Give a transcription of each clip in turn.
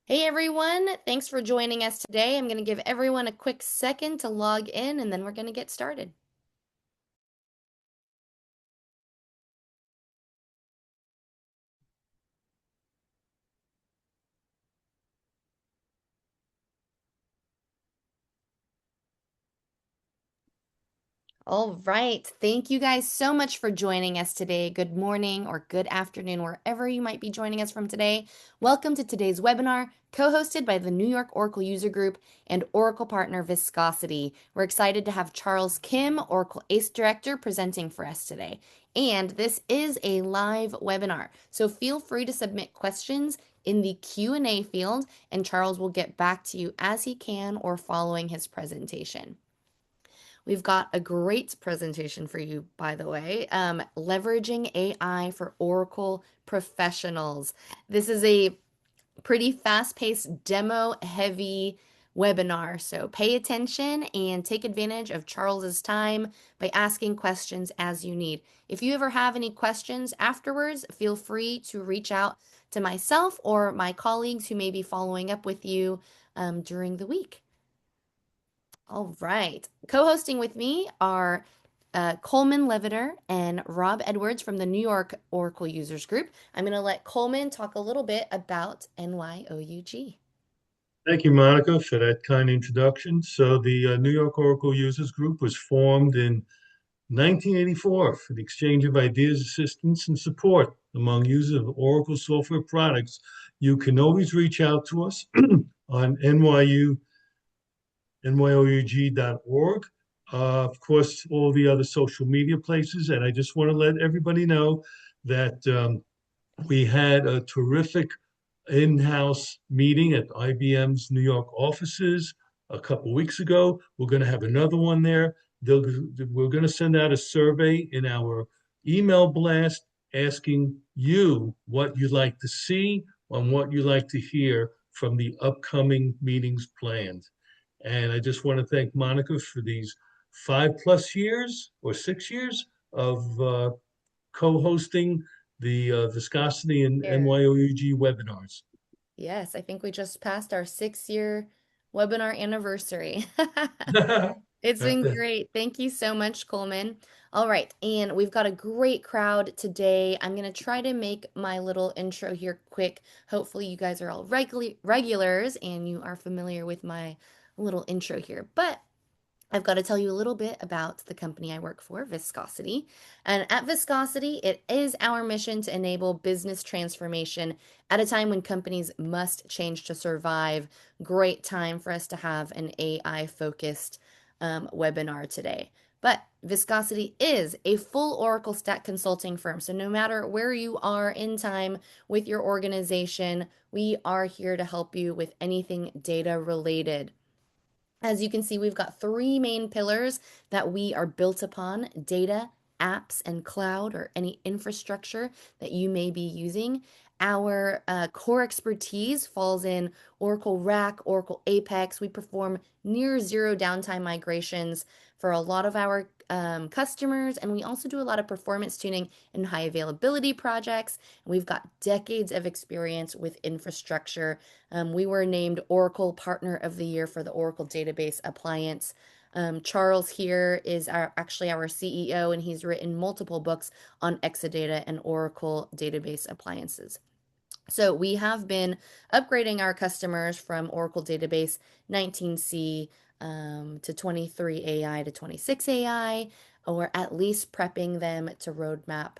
Hey everyone, thanks for joining us today. I'm going to give everyone a quick second to log in and then we're going to get started. All right. Thank you guys so much for joining us today. Good morning or good afternoon, wherever you might be joining us from today. Welcome to today's webinar, co-hosted by the New York Oracle User Group and Oracle partner Viscosity. We're excited to have Charles Kim, Oracle ACE Director, presenting for us today. And this is a live webinar, so feel free to submit questions in the Q&A field, and Charles will get back to you as he can or following his presentation. We've got a great presentation for you, by the way, leveraging AI for Oracle professionals. This is a pretty fast-paced, demo-heavy webinar, so pay attention and take advantage of Charles's time by asking questions as you need. If you ever have any questions afterwards, feel free to reach out to myself or my colleagues who may be following up with you during the week. All right. Co-hosting with me are Coleman Leviter and Rob Edwards from the New York Oracle Users Group. I'm going to let Coleman talk a little bit about NYOUG. Thank you, Monica, for that kind introduction. So, the New York Oracle Users Group was formed in 1984 for the exchange of ideas, assistance, and support among users of Oracle software products. You can always reach out to us on nyoug.org. Of course, all the other social media places. And I just want to let everybody know that we had a terrific in-house meeting at IBM's New York offices a couple weeks ago. We're going to have another one there. We're going to send out a survey in our email blast asking you what you'd like to see and what you'd like to hear from the upcoming meetings planned. And I just want to thank Monica for these 5+ years or 6 years of co-hosting the Viscosity and Here. NYOUG webinars. Yes, I think we just passed our 6-year webinar anniversary. It's been great. Thank you so much, Coleman. All right, and we've got a great crowd today. I'm going to try to make my little intro here quick. Hopefully, you guys are all regulars and you are familiar with my little intro here. But I've got to tell you a little bit about the company I work for, Viscosity. And at Viscosity, it is our mission to enable business transformation at a time when companies must change to survive. Great time for us to have an AI focused webinar today. But Viscosity is a full Oracle stack consulting firm. So no matter where you are in time with your organization, we are here to help you with anything data related. As you can see, we've got three main pillars that we are built upon: data, apps, and cloud, or any infrastructure that you may be using. Our core expertise falls in Oracle RAC, Oracle Apex. We perform near zero downtime migrations for a lot of our customers, and we also do a lot of performance tuning and high availability projects. We've got decades of experience with infrastructure. We were named Oracle Partner of the Year for the Oracle Database Appliance. Charles here is actually our CEO, and he's written multiple books on Exadata and Oracle database appliances. So we have been upgrading our customers from Oracle Database 19C to 23 AI to 26 AI, or at least prepping them to roadmap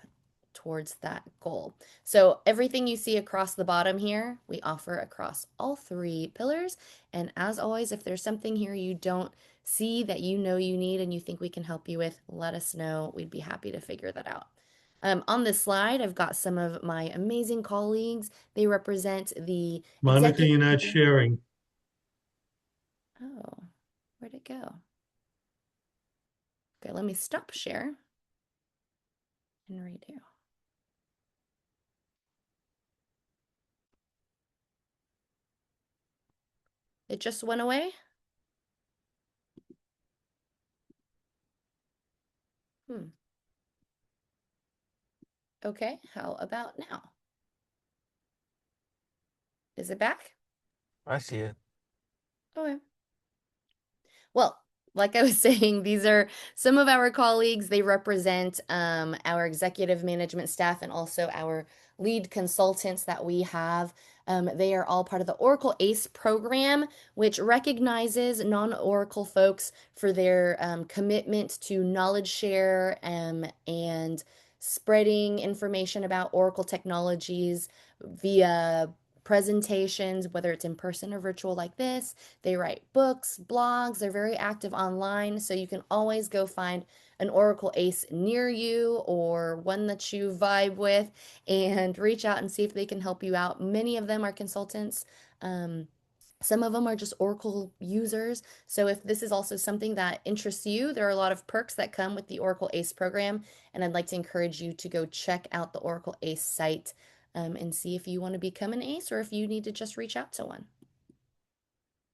towards that goal. So everything you see across the bottom here, we offer across all three pillars. And as always, if there's something here you don't see that you know you need and you think we can help you with, let us know. We'd be happy to figure that out. On this slide, I've got some of my amazing colleagues. They represent the Monica, executive you're not team. sharing. Oh, where'd it go? Okay, let me stop share and redo. It just went away? Hmm. Okay, how about now? Is it back? I see it. Okay. Well, like I was saying, these are some of our colleagues. They represent our executive management staff and also our lead consultants that we have. They are all part of the Oracle ACE program, which recognizes non-Oracle folks for their commitment to knowledge share and spreading information about Oracle technologies via presentations, whether it's in person or virtual like this. They write books, blogs, they're very active online, so you can always go find an Oracle Ace near you or one that you vibe with and reach out and see if they can help you out. Many of them are consultants. Um, some of them are just Oracle users. So if this is also something that interests you, there are a lot of perks that come with the Oracle ACE program. And I'd like to encourage you to go check out the Oracle ACE site and see if you want to become an ACE or if you need to just reach out to one.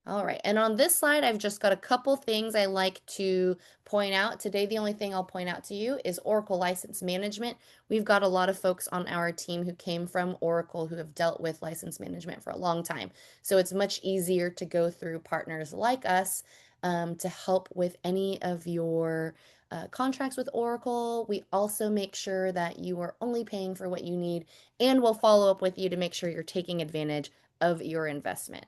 All right, and on this slide, I've just got a couple things I like to point out. Today, the only thing I'll point out to you is Oracle License Management. We've got a lot of folks on our team who came from Oracle who have dealt with license management for a long time. So it's much easier to go through partners like us to help with any of your contracts with Oracle. We also make sure that you are only paying for what you need, and we'll follow up with you to make sure you're taking advantage of your investment.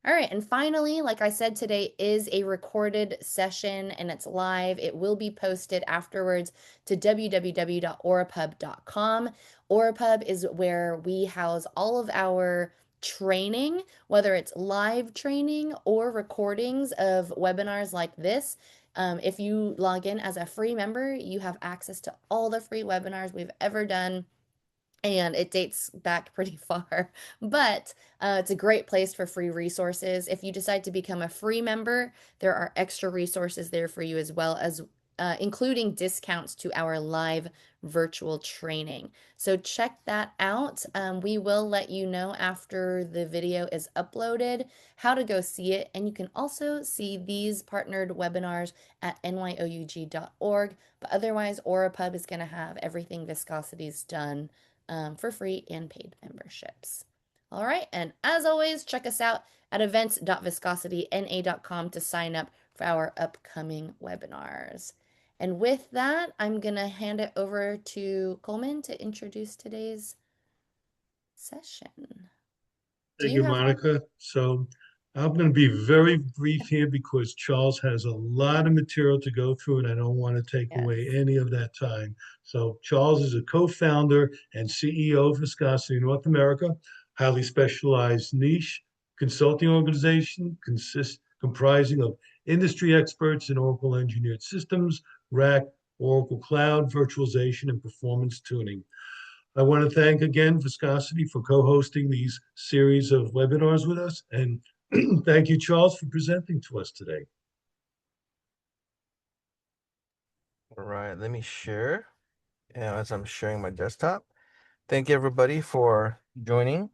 All right, and finally, like I said, today is a recorded session and it's live. It will be posted afterwards to www.orapub.com. Orapub is where we house all of our training, whether it's live training or recordings of webinars like this. If you log in as a free member, you have access to all the free webinars we've ever done, and it dates back pretty far, but it's a great place for free resources. If you decide to become a free member, there are extra resources there for you as well as including discounts to our live virtual training. So check that out. We will let you know after the video is uploaded how to go see it. And you can also see these partnered webinars at nyoug.org. But otherwise, Orapub is going to have everything Viscosity's done for free and paid memberships. All right, and as always, check us out at events.viscosityna.com to sign up for our upcoming webinars. And with that, I'm going to hand it over to Coleman to introduce today's session. Do Thank you you, have one? Monica. So I'm going to be very brief here because Charles has a lot of material to go through and I don't want to take Yes. away any of that time. So Charles is a co-founder and CEO of Viscosity North America, highly specialized niche consulting organization comprising of industry experts in Oracle engineered systems, RAC, Oracle Cloud, virtualization, and performance tuning. I want to thank again Viscosity for co-hosting these series of webinars with us. And thank you, Charles, for presenting to us today. All right, let me share. As I'm sharing my desktop. Thank you everybody for joining.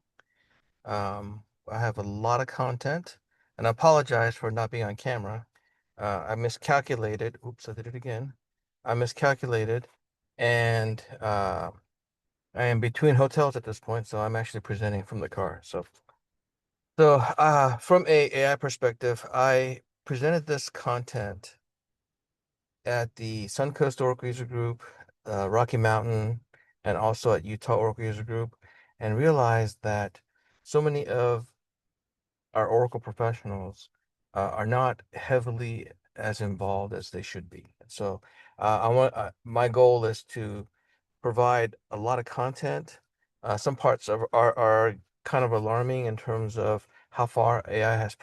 I have a lot of content, and I apologize for not being on camera. I miscalculated. Oops, I did it again. I miscalculated, and I am between hotels at this point, so I'm actually presenting from the car. So from a AI perspective, I presented this content at the Suncoast Oracle User Group, Rocky Mountain, and also at Utah Oracle User Group, and realized that so many of our Oracle professionals are not heavily as involved as they should be. So I want my goal is to provide a lot of content. Some parts are kind of alarming in terms of how far AI has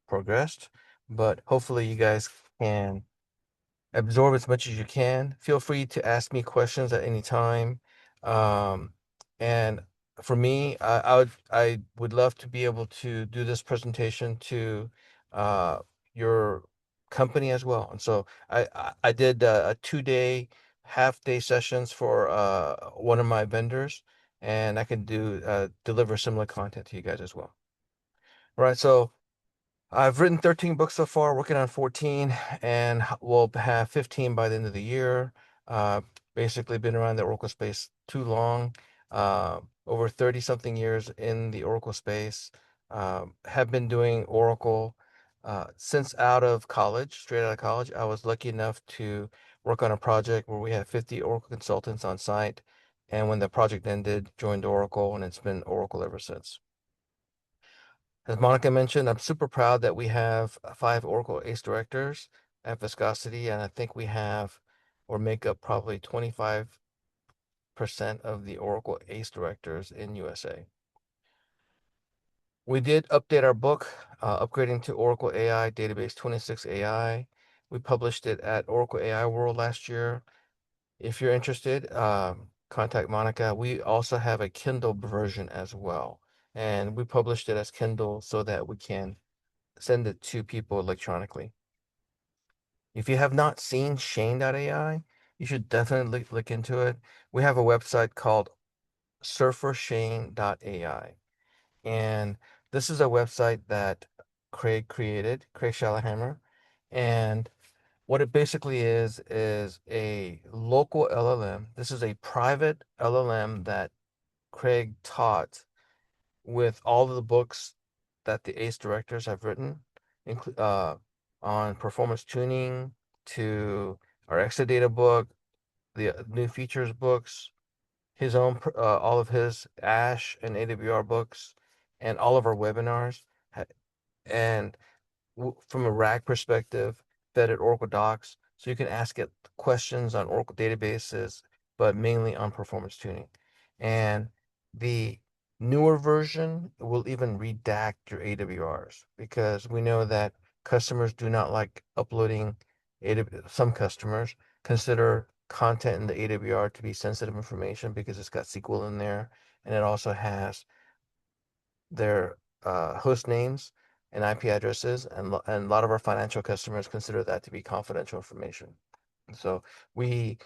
progressed, but hopefully you guys can absorb as much as you can. Feel free to ask me questions at any time. Um, and for me, I would love to be able to do this presentation to your company as well. And so I did a 2-day half-day sessions for one of my vendors, and I can deliver similar content to you guys as well. All right, so I've written 13 books so far, working on 14, and we'll have 15 by the end of the year. Uh, Basically been around the Oracle space too long. over 30 something years in the Oracle space, have been doing Oracle since straight out of college. I was lucky enough to work on a project where we had 50 Oracle consultants on site. And when the project ended, joined Oracle, and it's been Oracle ever since. As Monica mentioned, I'm super proud that we have 5 Oracle ACE directors at Viscosity, and I think we have or make up probably 25% of the Oracle ACE directors in USA. We did update our book, Upgrading to Oracle AI Database 26 AI. We published it at Oracle AI World last year. If you're interested, contact Monica. We also have a Kindle version as well, and we published it as Kindle so that we can send it to people electronically. If you have not seen Shane.ai, you should definitely look into it. We have a website called surfershane.ai. And this is a website that Craig created, Craig Shalhammer. And what it basically is a local LLM. This is a private LLM that Craig taught with all of the books that the ACE directors have written, on performance tuning to our Exadata book, the new features books, his own, all of his Ash and AWR books, and all of our webinars. And from a RAG perspective, vetted Oracle docs, so you can ask it questions on Oracle databases, but mainly on performance tuning. And the newer version will even redact your AWRs, because we know that customers do not like uploading some customers consider content in the AWR to be sensitive information because it's got SQL in there, and it also has their host names and IP addresses, and a lot of our financial customers consider that to be confidential information. So we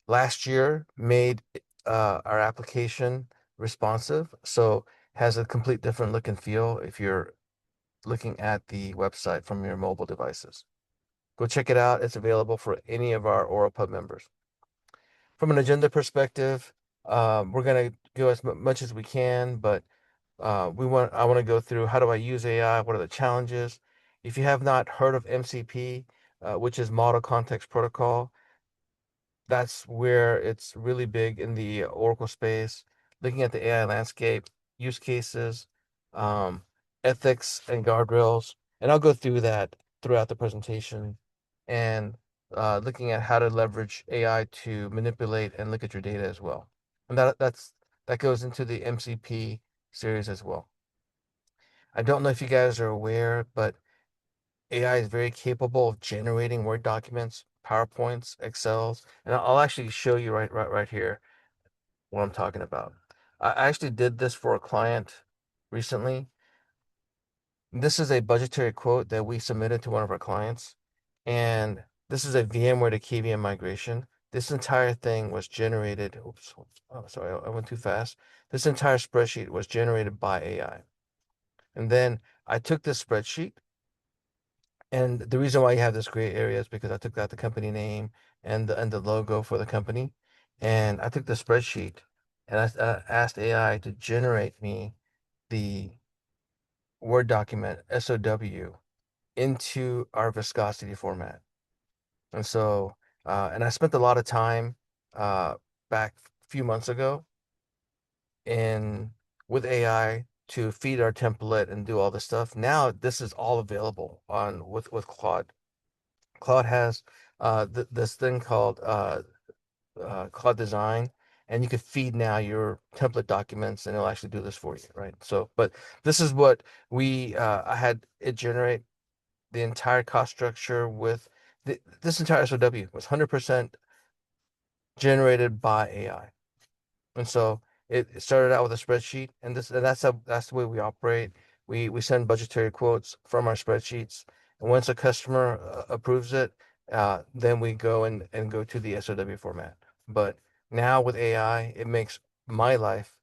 last year made our application responsive, so has a complete different look and feel if you're looking at the website from your mobile devices. Go check it out. It's available for any of our AuraPub members. From an agenda perspective, we're going to go as much as we can, but I want to go through how do I use AI? What are the challenges? If you have not heard of MCP, which is Model Context Protocol, that's where it's really big in the Oracle space, looking at the AI landscape, use cases, um, ethics and guardrails. And I'll go through that throughout the presentation, and looking at how to leverage AI to manipulate and look at your data as well. And that goes into the MCP series as well. I don't know if you guys are aware, but AI is very capable of generating Word documents, PowerPoints, Excels, and I'll actually show you right here what I'm talking about. I actually did this for a client recently. This is a budgetary quote that we submitted to one of our clients, and this is a VMware to KVM migration. This entire thing was generated. Oops, oh, sorry, I went too fast. This entire spreadsheet was generated by AI. And then I took this spreadsheet, and the reason why you have this gray area is because I took out the company name and the logo for the company. And I took the spreadsheet and I asked AI to generate me the Word document SOW into our viscosity format. And so, and I spent a lot of time back a few months ago in with AI to feed our template and do all this stuff. Now this is all available on with Claude. Claude has this thing called Claude Design, and you could feed now your template documents, and it'll actually do this for you, right? So, but this is what I had it generate the entire cost structure with this entire SOW was 100% generated by AI. And so it started out with a spreadsheet, and that's the way we operate. We send budgetary quotes from our spreadsheets, and once a customer approves it, then we go and go to the SOW format. But now with AI, it makes my life,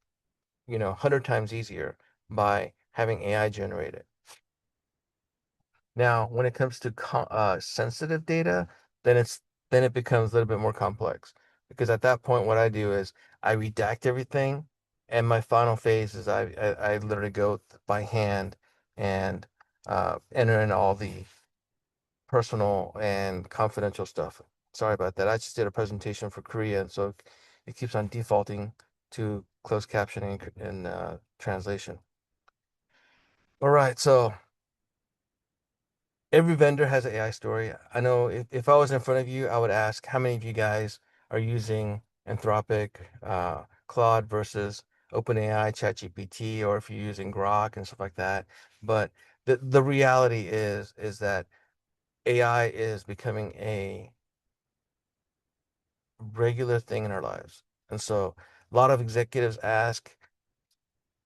100 times easier by having AI generate it. Now, when it comes to sensitive data, then it becomes a little bit more complex, because at that point, what I do is I redact everything, And my final phase is I literally go by hand and enter in all the personal and confidential stuff. Sorry about that. I just did a presentation for Korea, and so it keeps on defaulting to closed captioning and translation. All right, so every vendor has an AI story. I know if I was in front of you, I would ask how many of you guys are using Anthropic, Claude versus OpenAI, ChatGPT, or if you're using Grok and stuff like that. But the reality is that AI is becoming a regular thing in our lives. And so a lot of executives ask,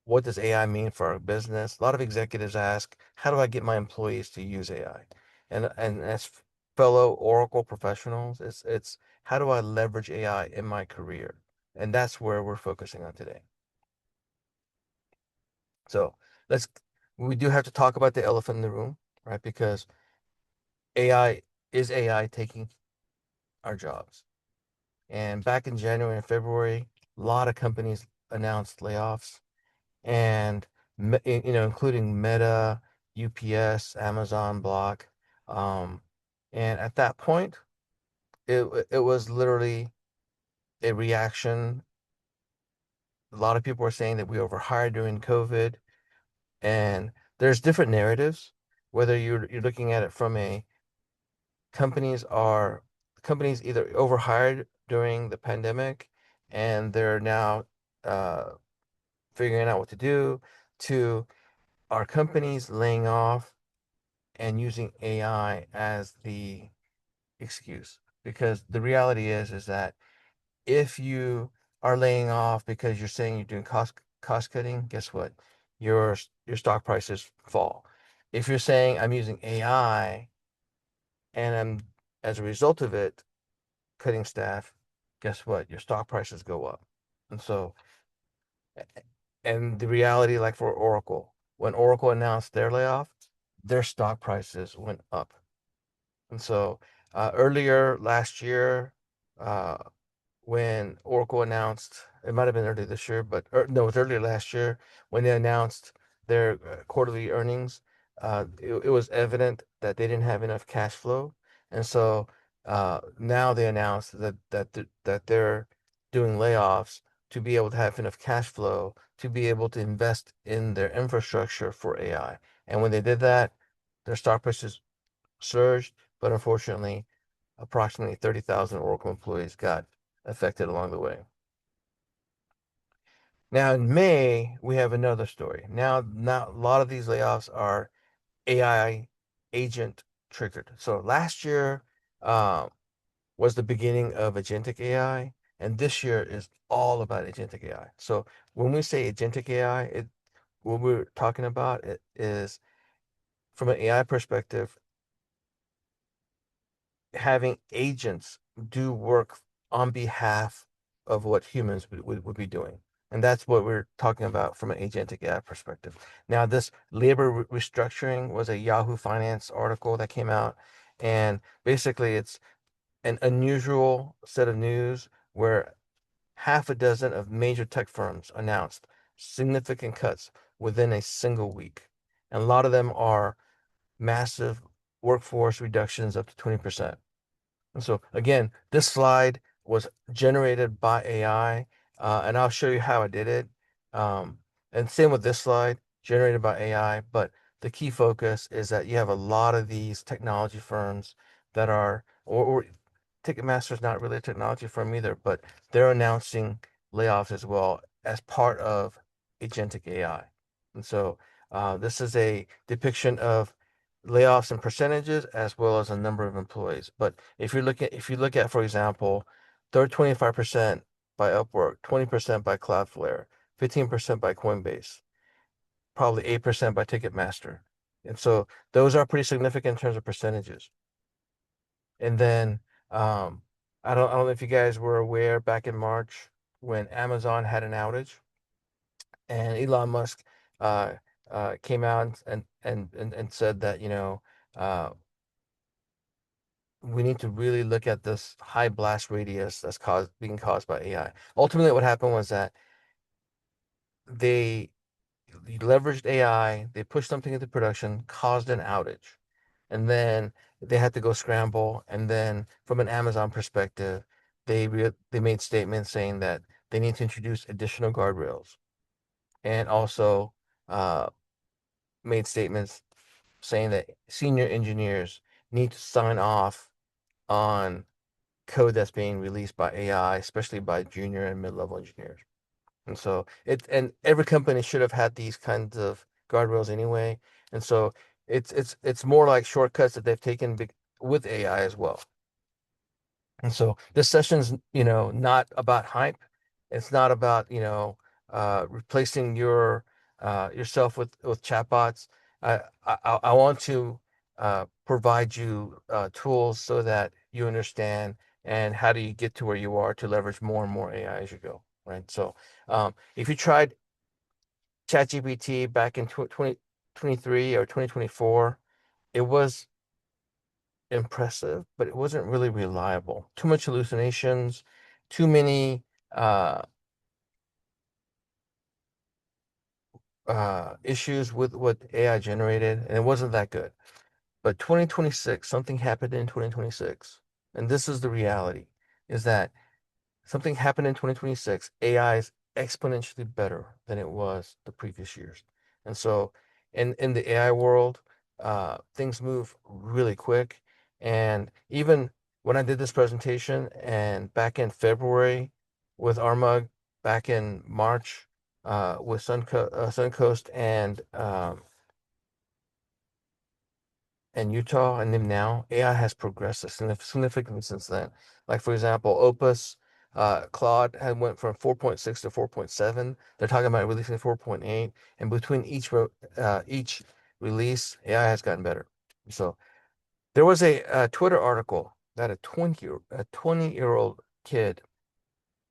what does AI mean for our business? A lot of executives ask, how do I get my employees to use AI? And as fellow Oracle professionals, it's how do I leverage AI in my career? And that's where we're focusing on today. So let's we do have to talk about the elephant in the room, right? Because AI is AI taking our jobs. And back in January and February, a lot of companies announced layoffs, and including Meta, UPS, Amazon, Block. Um, and at that point, it was literally a reaction. A lot of people were saying that we overhired during COVID, and there's different narratives. Whether you're looking at it from a companies are companies either overhired during the pandemic and they're now uh, figuring out what to do, to our companies laying off and using AI as the excuse. Because the reality is that if you are laying off because you're saying you're doing cost cutting, guess what? Your stock prices fall. If you're saying I'm using AI and I'm as a result of it cutting staff, guess what? Your stock prices go up. And so, and the reality, like for Oracle, when Oracle announced their layoff, their stock prices went up. And so, earlier last year, uh, when Oracle announced, it might have been earlier this year, but no, it was earlier last year when they announced their quarterly earnings. It was evident that they didn't have enough cash flow, and so now they announced that they're doing layoffs to be able to have enough cash flow to be able to invest in their infrastructure for AI. And when they did that, their stock prices surged, but unfortunately, approximately 30,000 Oracle employees got affected along the way. Now in May, we have another story. Now a lot of these layoffs are AI agent triggered. So last year was the beginning of agentic AI, and this year is all about agentic AI. So when we say agentic AI, what we're talking about it is from an AI perspective, having agents do work on behalf of what humans would be doing. And that's what we're talking about from an agentic AI perspective. Now, this labor restructuring was a Yahoo Finance article that came out. And basically, it's an unusual set of news where half a dozen of major tech firms announced significant cuts within a single week. And a lot of them are massive workforce reductions up to 20%. And so again, this slide was generated by AI, and I'll show you how I did it. And same with this slide, generated by AI, but the key focus is that you have a lot of these technology firms that are, or Ticketmaster is not really a technology firm either, but they're announcing layoffs as well as part of agentic AI. And so this is a depiction of layoffs and percentages as well as a number of employees. But if you look at, for example, they're 25% by Upwork, 20% by Cloudflare, 15% by Coinbase, probably 8% by Ticketmaster. And so those are pretty significant in terms of percentages. And then um, I don't know if you guys were aware back in March when Amazon had an outage and Elon Musk uh, came out and said that, uh, we need to really look at this high blast radius that's being caused by AI. Ultimately, what happened was that they leveraged AI, they pushed something into production, caused an outage, and then they had to go scramble. And then from an Amazon perspective, they made statements saying that they need to introduce additional guardrails, and also uh, made statements saying that senior engineers need to sign off on code that's being released by AI, especially by junior and mid-level engineers. And every company should have had these kinds of guardrails anyway. And so it's more like shortcuts that they've taken with AI as well. And so this session's, not about hype. It's not about, replacing yourself with chatbots. I want to provide you tools so that you understand and how do you get to where you are to leverage more and more AI as you go, right? So if you tried ChatGPT back in 2023 or 2024, it was impressive, but it wasn't really reliable. Too much hallucinations, too many uh, issues with what AI generated, and it wasn't that good. But 2026, something happened in 2026, and this is the reality: is that something happened in 2026. AI is exponentially better than it was the previous years. And so in the AI world, things move really quick. And even when I did this presentation and back in February with Armug, back in March with Suncoast and Utah, and then now AI has progressed significantly since then. Like for example, Opus, Claude had went from 4.6 to 4.7. They're talking about releasing 4.8, and between each release, AI has gotten better. So there was a Twitter article that a 20-year-old kid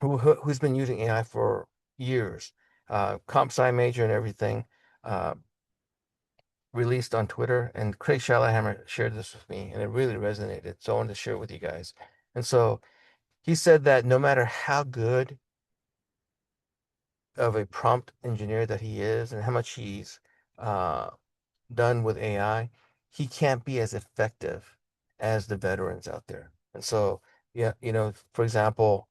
who's been using AI for years, comp sci major and everything, uh, released on Twitter, and Craig Shalhammer shared this with me, and it really resonated. So I wanted to share it with you guys. And so he said that no matter how good of a prompt engineer that he is and how much he's uh, done with AI, he can't be as effective as the veterans out there. And so, yeah, for example,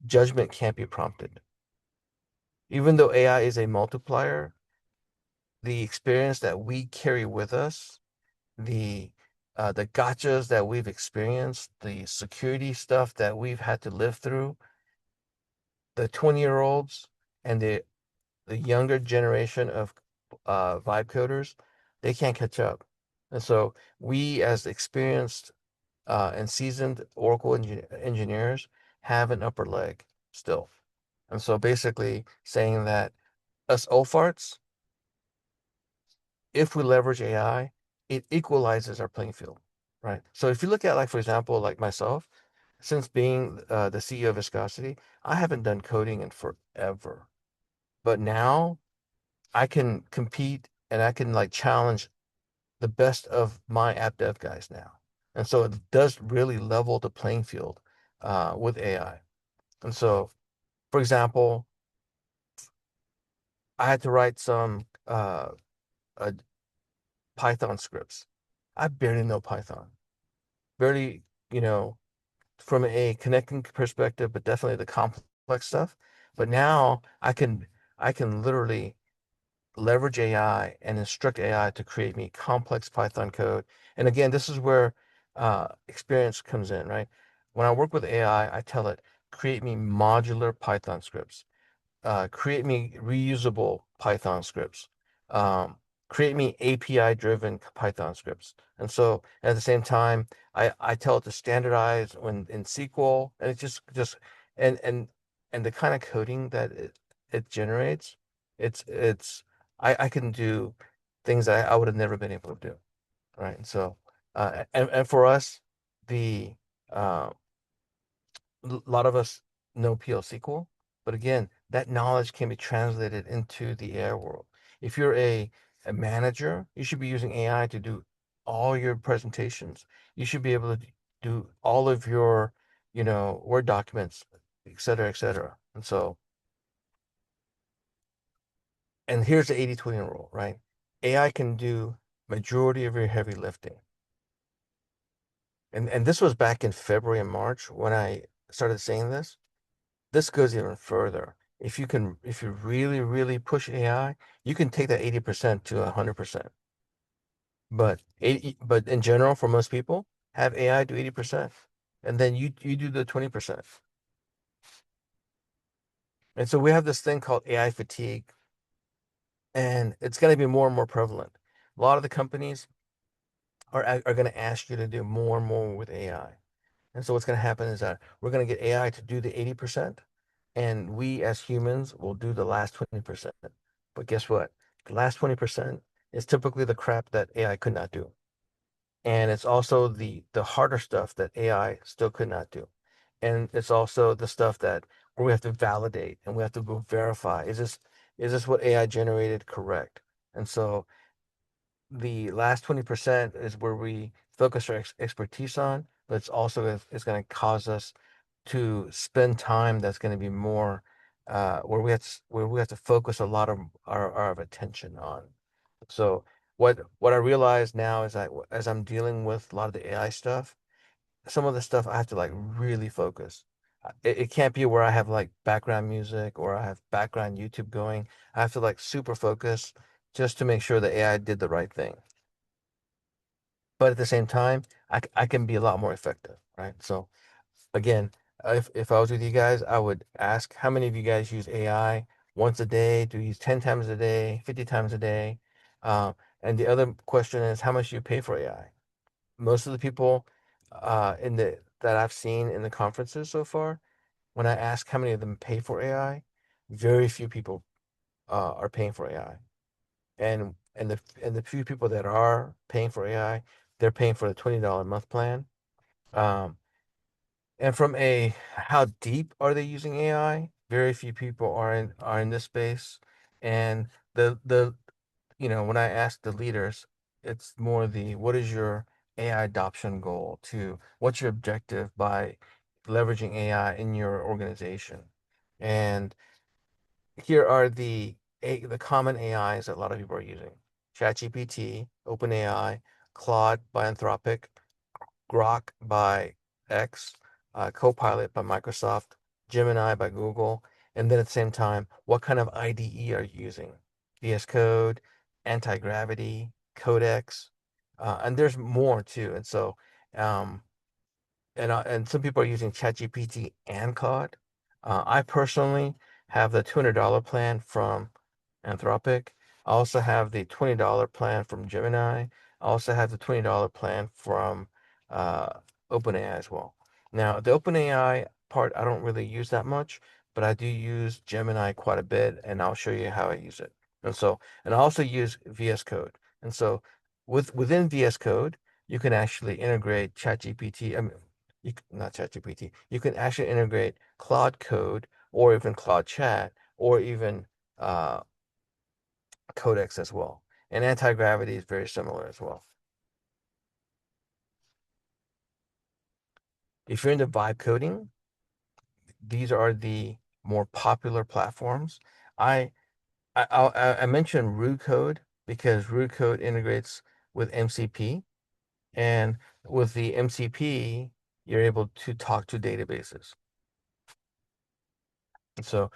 judgment can't be prompted. Even though AI is a multiplier, the experience that we carry with us, the the gotchas that we've experienced, the security stuff that we've had to live through, the 20-year-olds and the younger generation of vibe coders, they can't catch up. And so we, as experienced and seasoned Oracle engineers, have an upper leg still. And so basically saying that us old farts, if we leverage AI, it equalizes our playing field, right? So if you look at, like, for example, like myself, since being the CEO of Viscosity, I haven't done coding in forever. But now I can compete and I can like challenge the best of my app dev guys now. And so it does really level the playing field with AI. And so, for example, I had to write some uh, Python scripts. I barely know Python. Barely, you know, from a connecting perspective, but definitely the complex stuff. But now I can literally leverage AI and instruct AI to create me complex Python code. And again, this is where experience comes in, right? When I work with AI, I tell it, create me modular Python scripts, create me reusable Python scripts, um, create me API driven Python scripts. And so at the same time, I tell it to standardize when in SQL, and it's just and and and the kind of coding that it generates, it's I can do things that I would have never been able to do, right? And so and for us, the uh, a lot of us know PL SQL, but again, that knowledge can be translated into the AI world. If you're a manager, you should be using AI to do all your presentations. You should be able to do all of your, Word documents, et cetera, et cetera. And so And here's the 80-20 rule, right? AI can do majority of your heavy lifting. And this was back in February and March when I started saying this. This goes even further. If you really, really push AI, you can take that 80% to 100%. But in general, for most people, have AI do 80%. And then you do the 20%. And so we have this thing called AI fatigue, and it's going to be more and more prevalent. A lot of the companies are going to ask you to do more and more with AI. And so what's going to happen is that we're going to get AI to do the 80%, and we as humans will do the last 20%. But guess what? The last 20% is typically the crap that AI could not do. And it's also the harder stuff that AI still could not do. And it's also the stuff that where we have to validate and we have to go verify. Is this what AI generated correct? And so the last 20% is where we focus our expertise on, but it's also is going to cause us to spend time that's going to be more where we have to focus a lot of our attention on. So what I realize now is that as I'm dealing with a lot of the AI stuff, some of the stuff I have to like really focus. It can't be where I have like background music or I have background YouTube going. I have to like super focus just to make sure the AI did the right thing. But at the same time, I can be a lot more effective, right? So again, if I was with you guys, I would ask how many of you guys use AI once a day? Do you use 10 times a day, 50 times a day? And the other question is how much do you pay for AI? Most of the people in the that I've seen in the conferences so far, when I ask how many of them pay for AI, very few people are paying for AI. And the few people that are paying for AI, they're paying for the $20 a month plan. Um, and from a how deep are they using AI? Very few people are in this space. And the when I ask the leaders, it's more the what is your AI adoption goal to what's your objective by leveraging AI in your organization? And here are the common AIs that a lot of people are using. ChatGPT, OpenAI, Claude by Anthropic, Grok by X, Copilot by Microsoft, Gemini by Google, and then at the same time, what kind of IDE are you using? VS Code, Anti-Gravity, Codex, and there's more too. And so, um, and some people are using ChatGPT and Claude. I personally have the $200 plan from Anthropic. I also have the $20 plan from Gemini. I also have the $20 plan from uh, OpenAI as well. Now, the OpenAI part I don't really use that much, but I do use Gemini quite a bit, and I'll show you how I use it. And I also use VS Code. And so, within VS Code, you can actually integrate ChatGPT. I mean, not ChatGPT. You can actually integrate Claude Code or even Claude Chat or even uh, Codex as well. And anti-gravity is very similar as well. If you're into vibe coding, these are the more popular platforms. I I mentioned Rude Code because Rude Code integrates with MCP, and with the MCP, you're able to talk to databases. So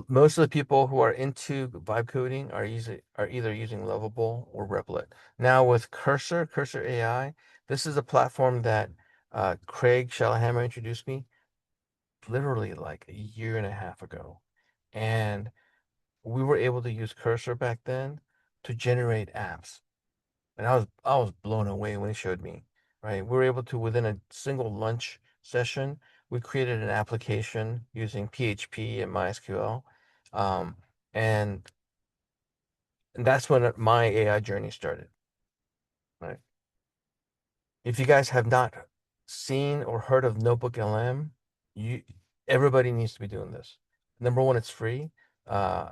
most of the people who are into vibe coding are either using Lovable or Replit. Now with Cursor AI, this is a platform that Craig Shallhammer introduced me literally like a year and a half ago. And we were able to use Cursor back then to generate apps. And I was blown away when he showed me, right? We were able to, within a single lunch session, we created an application using PHP and MySQL. Um, and, and that's when my AI journey started, right? If you guys have not seen or heard of Notebook LM, you everybody needs to be doing this. Number one, it's free, uh,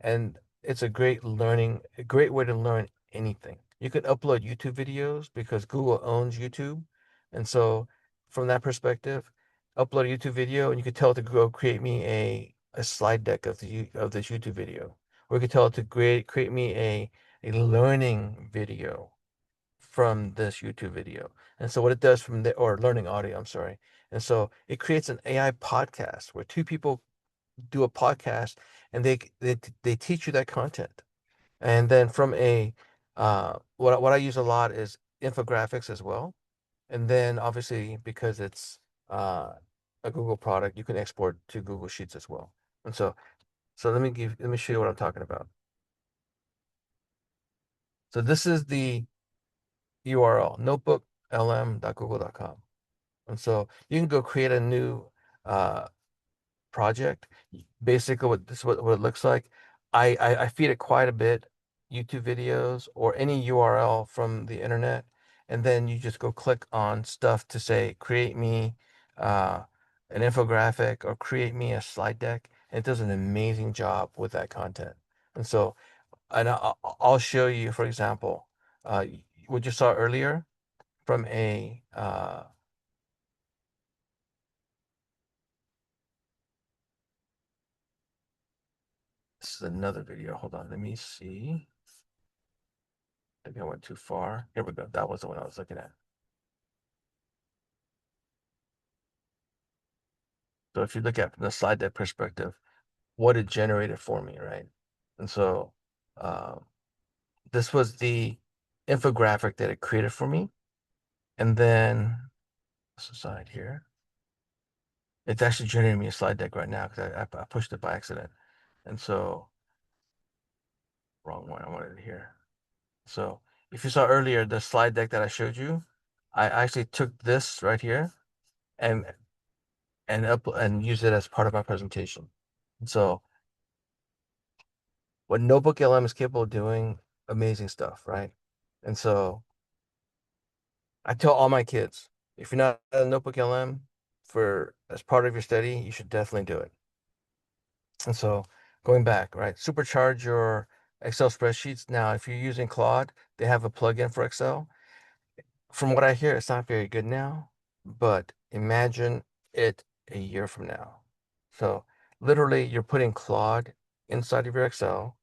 and it's a great way to learn anything. You can upload YouTube videos because Google owns YouTube, and so from that perspective, upload a YouTube video and you can tell it to go create me a slide deck of this YouTube video, we could tell it to create me a learning video from this YouTube video. And so what it does from there, or learning audio, I'm sorry. And so it creates an AI podcast where two people do a podcast, and they teach you that content. And then from a what I use a lot is infographics as well. And then obviously because it's uh, a Google product, you can export to Google Sheets as well. And so let me show you what I'm talking about. So this is the URL, notebooklm.google.com. And so you can go create a new uh, project. Basically, what it looks like. I feed it quite a bit, YouTube videos or any URL from the internet, and then you just go click on stuff to say create me uh, an infographic or create me a slide deck. And it does an amazing job with that content. And so, and I'll show you, for example, uh, what you saw earlier from a this is another video. Hold on, let me see. Maybe I went too far. Here we go. That was the one I was looking at. So if you look at from the slide deck perspective, what it generated for me, right? And so uh, this was the infographic that it created for me. And then this aside here, it's actually generating me a slide deck right now because I pushed it by accident. And so wrong one. I wanted it here. So if you saw earlier the slide deck that I showed you, I actually took this right here and use it as part of my presentation. So what Notebook LM is capable of doing, amazing stuff, right? And so I tell all my kids, if you're not a Notebook LM for as part of your study, you should definitely do it. And so going back, right? Supercharge your Excel spreadsheets. Now, if you're using Claude, they have a plugin for Excel. From what I hear, it's not very good now, but imagine it a year from now. So literally you're putting Claude inside of your Excel.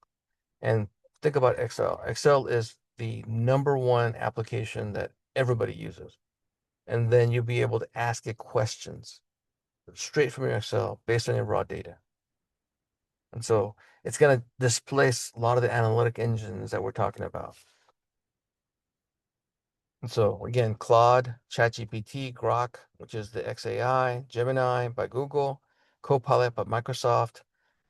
And think about Excel. Excel is the #1 application that everybody uses. And then you'll be able to ask it questions straight from your Excel based on your raw data. And so it's going to displace a lot of the analytic engines that we're talking about. And so again, Claude, ChatGPT, Grok, which is the XAI, Gemini by Google, Copilot by Microsoft,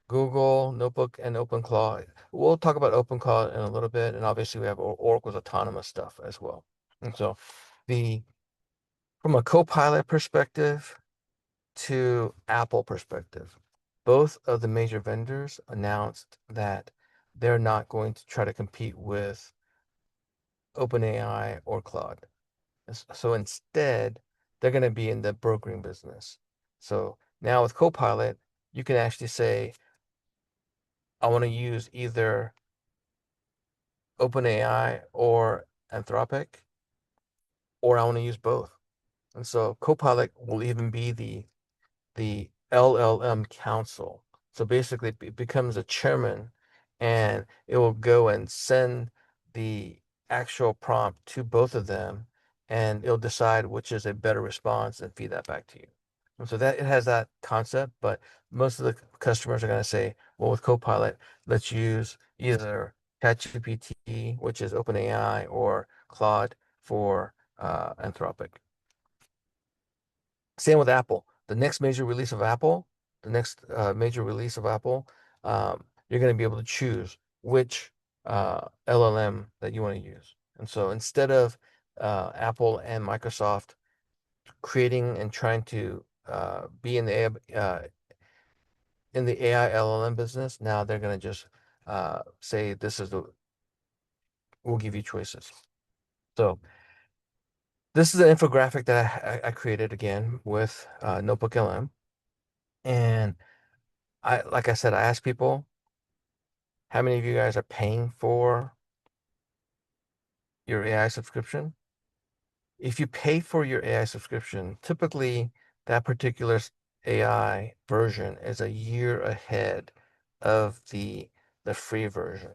Google, Notebook, and OpenClaw. We'll talk about OpenClaw in a little bit, and obviously we have Oracle's autonomous stuff as well. And so from a Copilot perspective to Apple perspective, both of the major vendors announced that they're not going to try to compete with OpenAI or Claude. So instead, they're going to be in the brokering business. So now with Copilot, you can actually say, I want to use either OpenAI or Anthropic, or I want to use both. And so Copilot will even be the LLM council. So basically it becomes a chairman, and it will go and send the actual prompt to both of them, and it'll decide which is a better response and feed that back to you. And so that it has that concept, but most of the customers are going to say, well, with Copilot, let's use either ChatGPT, which is OpenAI, or Claude for Anthropic. Same with Apple. The next major release of Apple, you're going to be able to choose which LLM that you want to use. And so instead of Apple and Microsoft creating and trying to be in the AI LLM business, now they're going to just say we'll give you choices. So this is an infographic that I created again with Notebook LM. And like I said, I asked people, how many of you guys are paying for your AI subscription? If you pay for your AI subscription, typically that particular AI version is a year ahead of the the free version.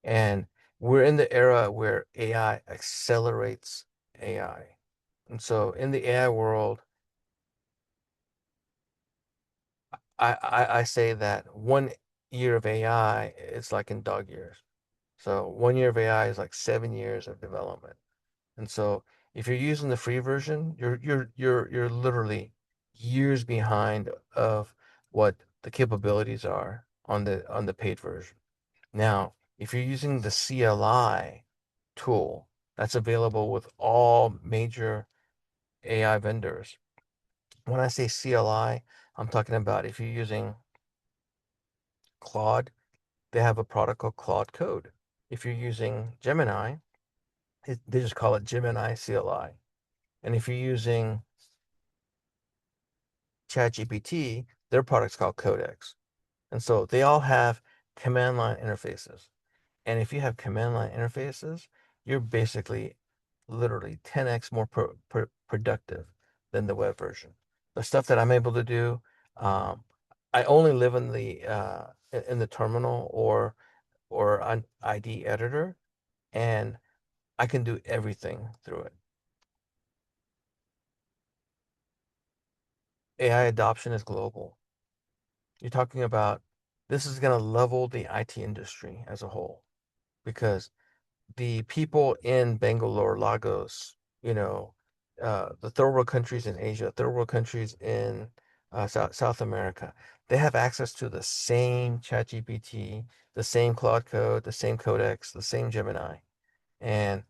And we're in the era where AI accelerates AI. And so in the AI world, I say that 1 year of AI is like in dog years. So 1 year of AI is like 7 years of development. And so if you're using the free version, you're literally years behind of what the capabilities are on the paid version. Now, if you're using the CLI tool that's available with all major AI vendors, when I say CLI, I'm talking about if you're using Claude, they have a product called Claude Code. If you're using Gemini, they just call it Gemini CLI. And if you're using ChatGPT, their product's called Codex. And so they all have command line interfaces. And if you have command line interfaces, you're basically literally 10x more productive than the web version. The stuff that I'm able to do, um, I only live in the terminal or an ID editor, and I can do everything through it. AI adoption is global. You're talking about this is going to level the IT industry as a whole because the people in Bangalore, Lagos, you know, the third world countries in Asia, third world countries in South America, they have access to the same ChatGPT, the same Claude Code, the same Codex, the same Gemini, and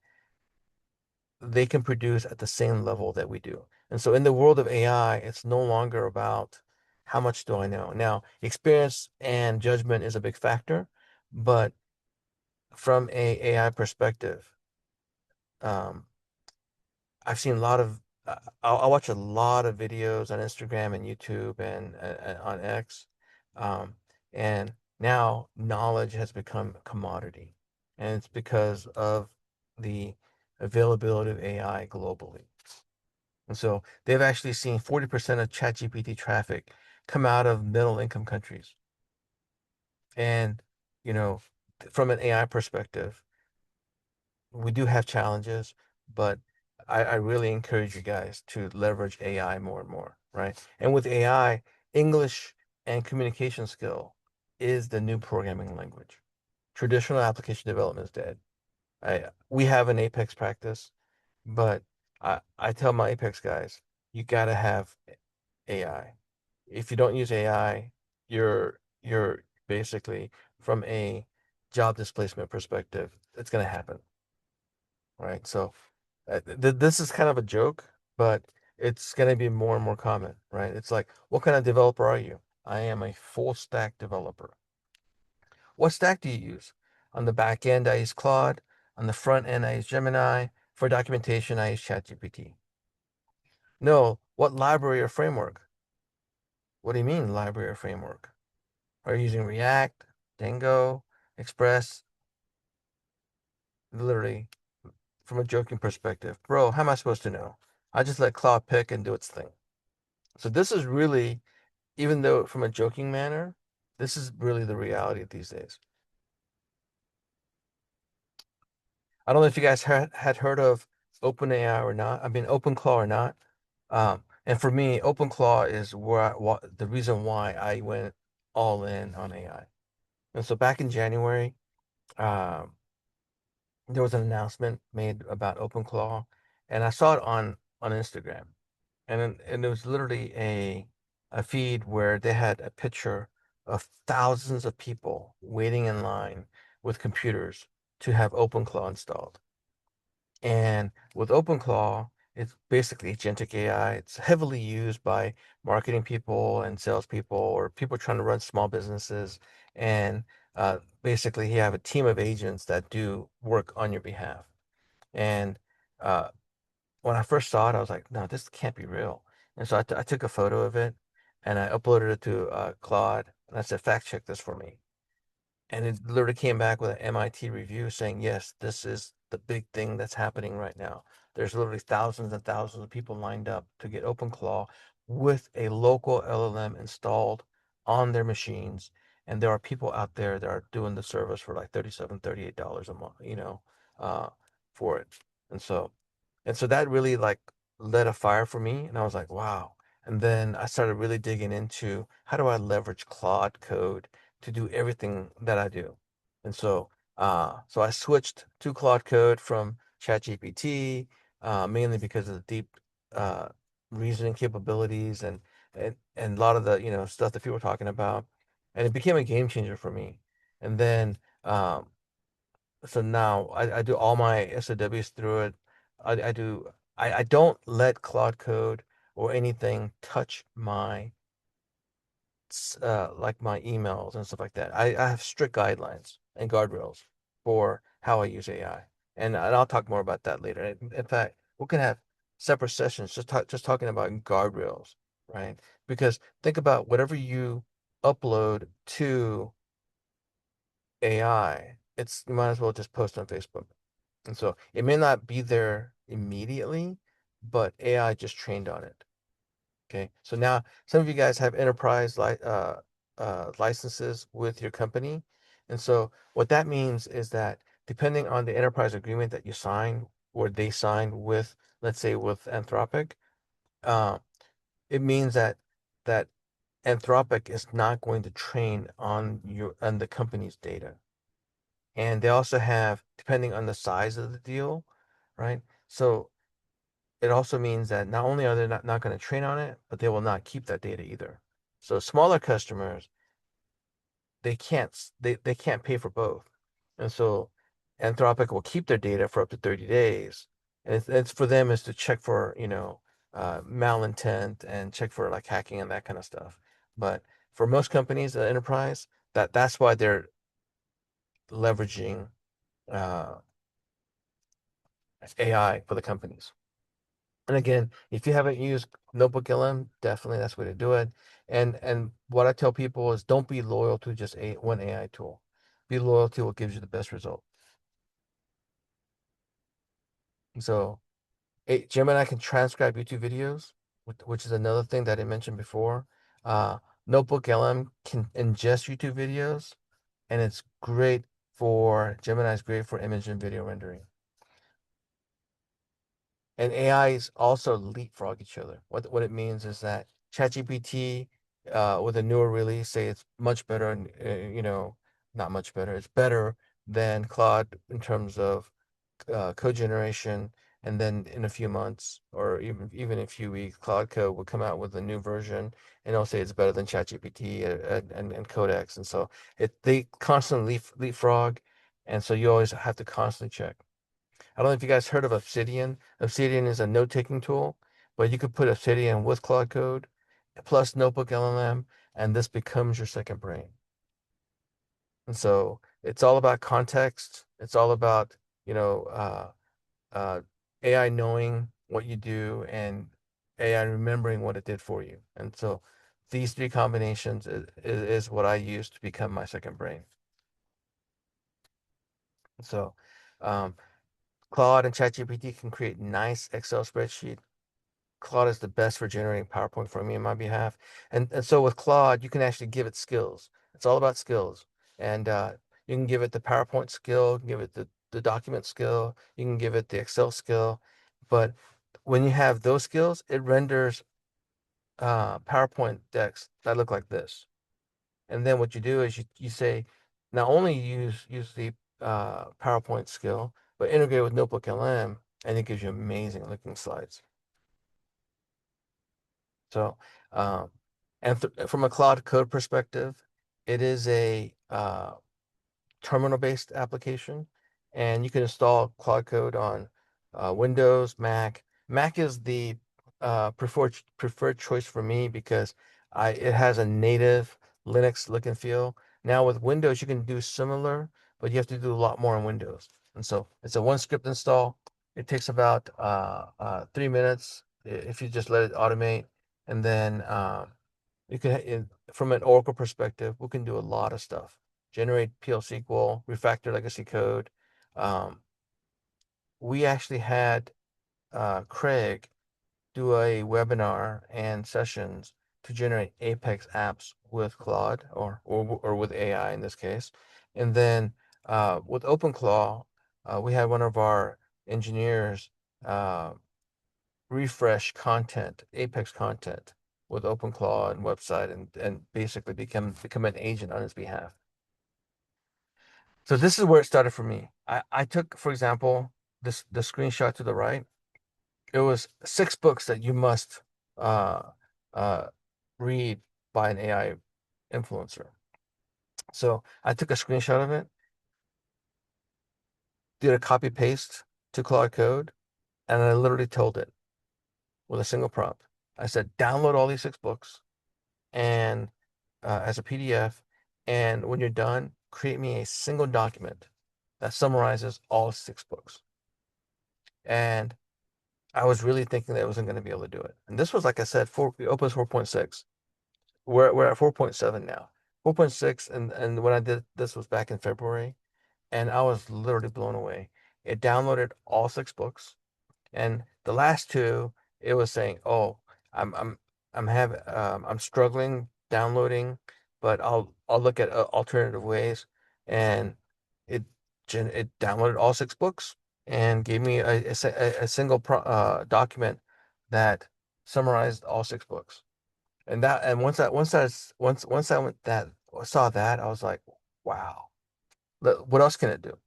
they can produce at the same level that we do. And so in the world of AI, it's no longer about how much do I know. Now, experience and judgment is a big factor, but from a AI perspective, um, I've seen a lot of I'll watch a lot of videos on Instagram and YouTube and on X, um, and now knowledge has become a commodity, and it's because of the availability of AI globally. And so they've actually seen 40% of ChatGPT traffic come out of middle income countries. And, you know, from an AI perspective, we do have challenges, but I really encourage you guys to leverage AI more and more, right? And with AI, English and communication skill is the new programming language. Traditional application development is dead. We have an Apex practice, but I tell my Apex guys, you gotta have AI. If you don't use AI, you're basically from a job displacement perspective, it's gonna happen, right? So this is kind of a joke, but it's gonna be more and more common, right? It's like, what kind of developer are you? I am a full stack developer. What stack do you use? On the back end, I use Claude. On the front end, I use Gemini. For documentation, I use ChatGPT. No, what library or framework? What do you mean library or framework? Are you using React, Django, Express? Literally, from a joking perspective, bro, how am I supposed to know? I just let Claude pick and do its thing. So this is really, even though from a joking manner, this is really the reality these days. I don't know if you guys had heard of OpenAI or not. I mean, OpenClaw or not. And for me, OpenClaw is the reason why I went all in on AI. And so back in January, um, there was an announcement made about OpenClaw, and I saw it on Instagram, and it was literally a feed where they had a picture of thousands of people waiting in line with computers to have OpenClaw installed. And with OpenClaw, it's basically agentic AI. It's heavily used by marketing people and salespeople or people trying to run small businesses. And basically, you have a team of agents that do work on your behalf. And uh, when I first saw it, I was like, no, this can't be real. And so I took a photo of it and I uploaded it to Claude. And I said, fact check this for me. And it literally came back with an MIT review saying, yes, this is the big thing that's happening right now. There's literally thousands and thousands of people lined up to get OpenClaw with a local LLM installed on their machines. and there are people out there that are doing the service for like $37, $38 a month, uh, for it. And so, that really like lit a fire for me, and I was like, wow. And then I started really digging into how do I leverage Claude Code to do everything that I do. And so I switched to Claude Code from ChatGPT, mainly because of the deep uh, reasoning capabilities and a lot of the stuff that people were talking about, and it became a game changer for me. And then so now I do all my SOWs through it. I do I don't let Claude Code or anything touch my like my emails and stuff like that. I have strict guidelines and guardrails for how I use AI, and I'll talk more about that later. In fact, we can have separate sessions just talking about guardrails, right? Because think about whatever you upload to AI, you might as well just post on Facebook. And so it may not be there immediately, but AI just trained on it. Okay, so now some of you guys have enterprise licenses with your company. And so what that means is that depending on the enterprise agreement that you sign or they signed with, let's say with Anthropic, uh, it means that Anthropic is not going to train on the company's data. And they also have, depending on the size of the deal, right? So it also means that not only are they not going to train on it, but they will not keep that data either. So smaller customers, they can't pay for both. And so Anthropic will keep their data for up to 30 days. And it's for them is to check for, malintent and check for like hacking and that kind of stuff. But for most companies, the enterprise, that's why they're leveraging uh, AI for the companies. And again, if you haven't used Notebook LM, definitely that's the way to do it. And what I tell people is don't be loyal to just one AI tool. Be loyal to what gives you the best result. So Gemini can transcribe YouTube videos, which is another thing that I mentioned before. Uh, Notebook LM can ingest YouTube videos, and it's great Gemini is great for image and video rendering. And AIs also leapfrog each other. What it means is that ChatGPT, with a newer release, say it's much better, and not much better. It's better than Claude in terms of code generation. And then in a few months, or even a few weeks, Claude Code will come out with a new version, and it'll say it's better than ChatGPT and Codex. And so they constantly leapfrog, and so you always have to constantly check. I don't know if you guys heard of Obsidian. Obsidian is a note-taking tool, but you could put Obsidian with Claude Code plus Notebook LLM, and this becomes your second brain. And so it's all about context. It's all about, AI knowing what you do and AI remembering what it did for you. And so these three combinations is what I use to become my second brain. So Claude and ChatGPT can create nice Excel spreadsheet. Claude is the best for generating PowerPoint for me on my behalf. And so with Claude, you can actually give it skills. It's all about skills. And you can give it the PowerPoint skill, you can give it the document skill, you can give it the Excel skill. But when you have those skills, it renders PowerPoint decks that look like this. And then what you do is you say, not only use the PowerPoint skill, but integrate with Notebook LM, and it gives you amazing looking slides. So, um, and from a Claude Code perspective, it is a terminal-based application, and you can install Claude Code on Windows, Mac. Mac is the preferred choice for me because it has a native Linux look and feel. Now with Windows, you can do similar, but you have to do a lot more on Windows. And so it's a one script install. It takes about 3 minutes if you just let it automate, and then you can, from an Oracle perspective, we can do a lot of stuff. Generate PL SQL, refactor legacy code. Um, we actually had Craig do a webinar and sessions to generate Apex apps with Claude or with AI in this case. And then with OpenClaw, we had one of our engineers uh, refresh content, Apex content with OpenClaw and website and basically become an agent on his behalf. So this is where it started for me. I took, for example, the screenshot to the right. It was 6 books that you must uh, uh, read by an AI influencer. So I took a screenshot of it, did a copy paste to Claude Code, and I literally told it with a single prompt. I said, download all these 6 books and as a PDF, and when you're done, create me a single document that summarizes all 6 books. And I was really thinking that I wasn't going to be able to do it. And this was, like I said, Opus 4.6. We're at 4.7 now. 4.6, and when I did this was back in February, and I was literally blown away. It downloaded all 6 books, and the last 2, it was saying, "Oh, I'm I'm I'm struggling downloading, but I'll look at alternative ways." And it it downloaded all 6 books and gave me a single document that summarized all 6 books. And once I went that saw that, I was like, wow, what else can it do?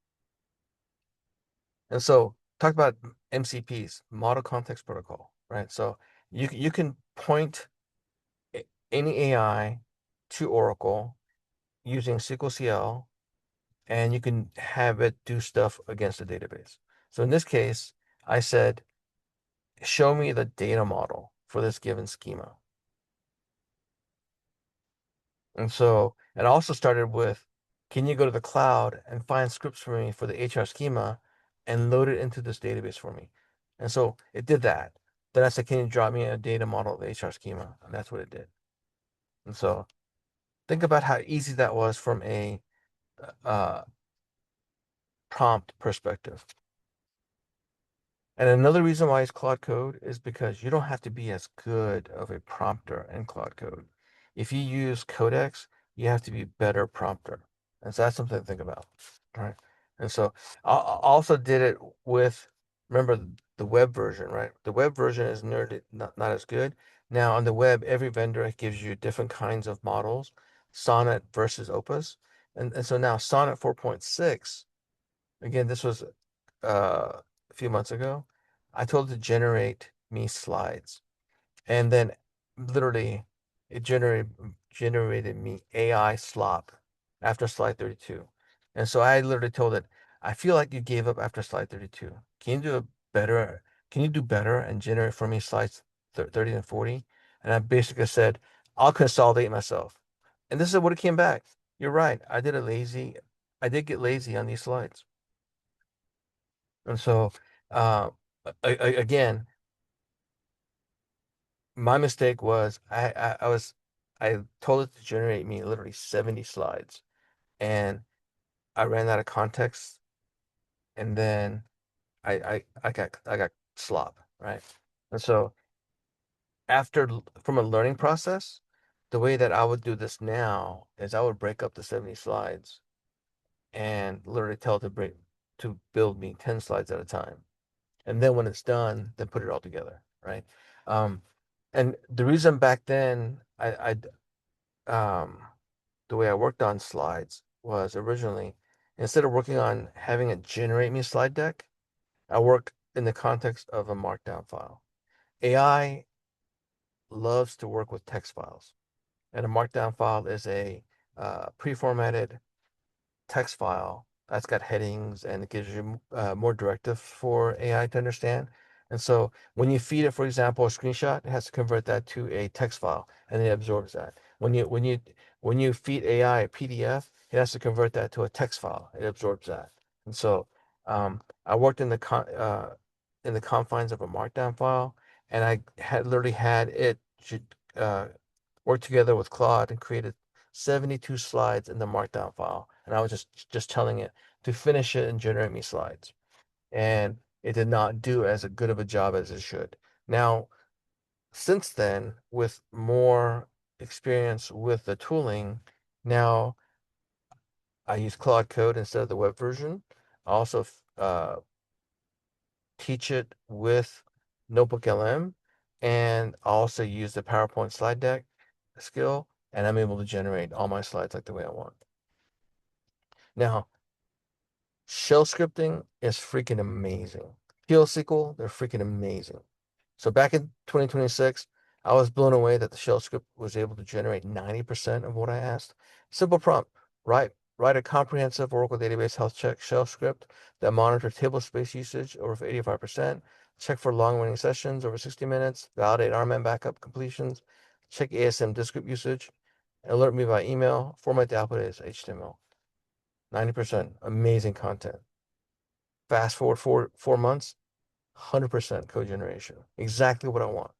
And so talk about MCPs, Model Context Protocol, right? So you can point any AI to Oracle using SQL and you can have it do stuff against the database. So in this case, I said, show me the data model for this given schema. And so it also started with, can you go to the cloud and find scripts for me for the HR schema and load it into this database for me? And so it did that. Then I said, can you drop me a data model of the HR schema? And that's what it did. And so think about how easy that was from a uh, prompt perspective. And another reason why it's Claude Code is because you don't have to be as good of a prompter in Claude Code. If you use Codex, you have to be better prompter. And so that's something to think about. Right. And so I also did it with, remember the web version, right? The web version is not as good. Now on the web, every vendor gives you different kinds of models, Sonnet versus Opus. And so now Sonnet 4.6, again, this was a few months ago, I told it to generate me slides. And then literally it generated me AI slop after slide 32. And so I literally told it, I feel like you gave up after slide 32. Can you do better and generate for me slides 30 and 40? And I basically said, I'll consolidate myself. And this is what it came back. You're right. I did get lazy on these slides. And so, uh, again, my mistake was I told it to generate me literally 70 slides, and I ran out of context, and then I got slop, right? And so from a learning process, the way that I would do this now is I would break up the 70 slides and literally tell it to build me 10 slides at a time. And then when it's done, then put it all together, right? Um, and the reason back then the way I worked on slides was originally, instead of working on having it generate me a slide deck, I worked in the context of a markdown file. AI loves to work with text files, and a markdown file is a pre-formatted text file that's got headings and it gives you more directive for AI to understand. And so when you feed it, for example, a screenshot, it has to convert that to a text file and it absorbs that. When you feed AI a PDF, it has to convert that to a text file. It absorbs that. And so I worked in the confines of a markdown file, and I had literally had it uh, work together with Claude and created 72 slides in the markdown file. And I was just telling it to finish it and generate me slides. And it did not do as good of a job as it should. Now, since then, with more experience with the tooling, now I use Claude Code instead of the web version. I also teach it with Notebook LM, and I also use the PowerPoint slide deck skill, and I'm able to generate all my slides like the way I want. Now, shell scripting is freaking amazing. PL SQL, they're freaking amazing. So back in 2026, I was blown away that the shell script was able to generate 90% of what I asked. Simple prompt, write a comprehensive Oracle database health check shell script that monitors table space usage over 85%, check for long running sessions over 60 minutes, validate RMM backup completions, check ASM disk group usage, alert me by email, format the output as HTML. 90%, amazing content. Fast forward 4 months, 100% code generation. Exactly what I want.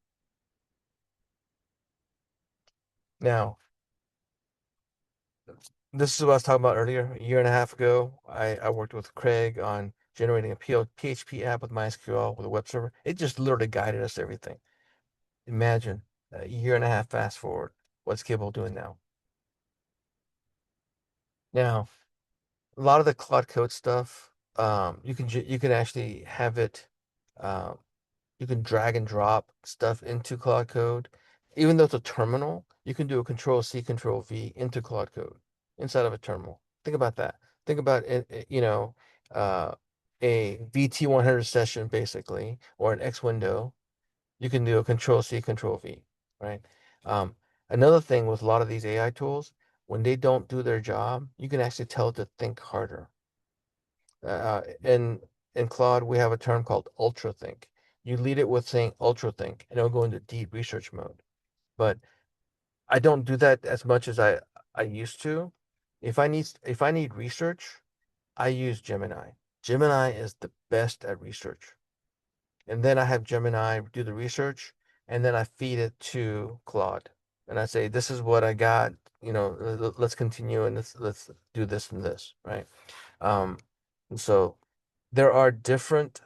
Now, this is what I was talking about earlier. A year and a half ago, I worked with Craig on generating a PHP app with MySQL with a web server. It just literally guided us to everything. Imagine a year and a half fast forward, what's capable of doing now. Now, a lot of the Claude Code stuff, you can actually have it, um, you can drag and drop stuff into Claude Code. Even though it's a terminal, you can do a Control C, Control V into Claude Code inside of a terminal. Think about that. Think about it, a VT100 session basically, or an X window. You can do a Control C, Control V, right? Um, Another thing with a lot of these AI tools, when they don't do their job, you can actually tell it to think harder. In Claude, we have a term called ultra think. You lead it with saying ultra think, and it'll go into deep research mode. But I don't do that as much as I used to. If I need research, I use Gemini. Gemini is the best at research. And then I have Gemini do the research, and then I feed it to Claude. And I say, this is what I got, let's continue and let's do this and this, right? Um, and so there are different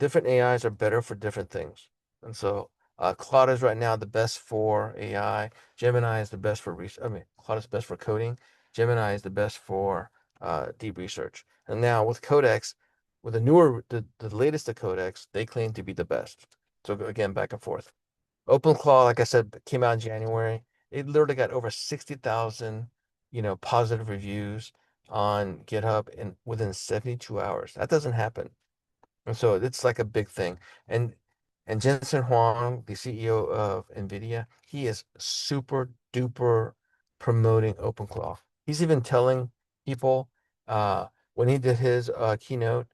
AIs are better for different things. And so Claude is right now the best for AI. Gemini is the best for research. I mean, Claude is best for coding. Gemini is the best for deep research. And now with Codex, with the latest of Codex, they claim to be the best. So again, back and forth. OpenClaw, like I said, came out in January. It literally got over 60,000, positive reviews on GitHub in within 72 hours. That doesn't happen. And so it's like a big thing. And Jensen Huang, the CEO of NVIDIA, he is super duper promoting OpenClaw. He's even telling people when he did his keynote,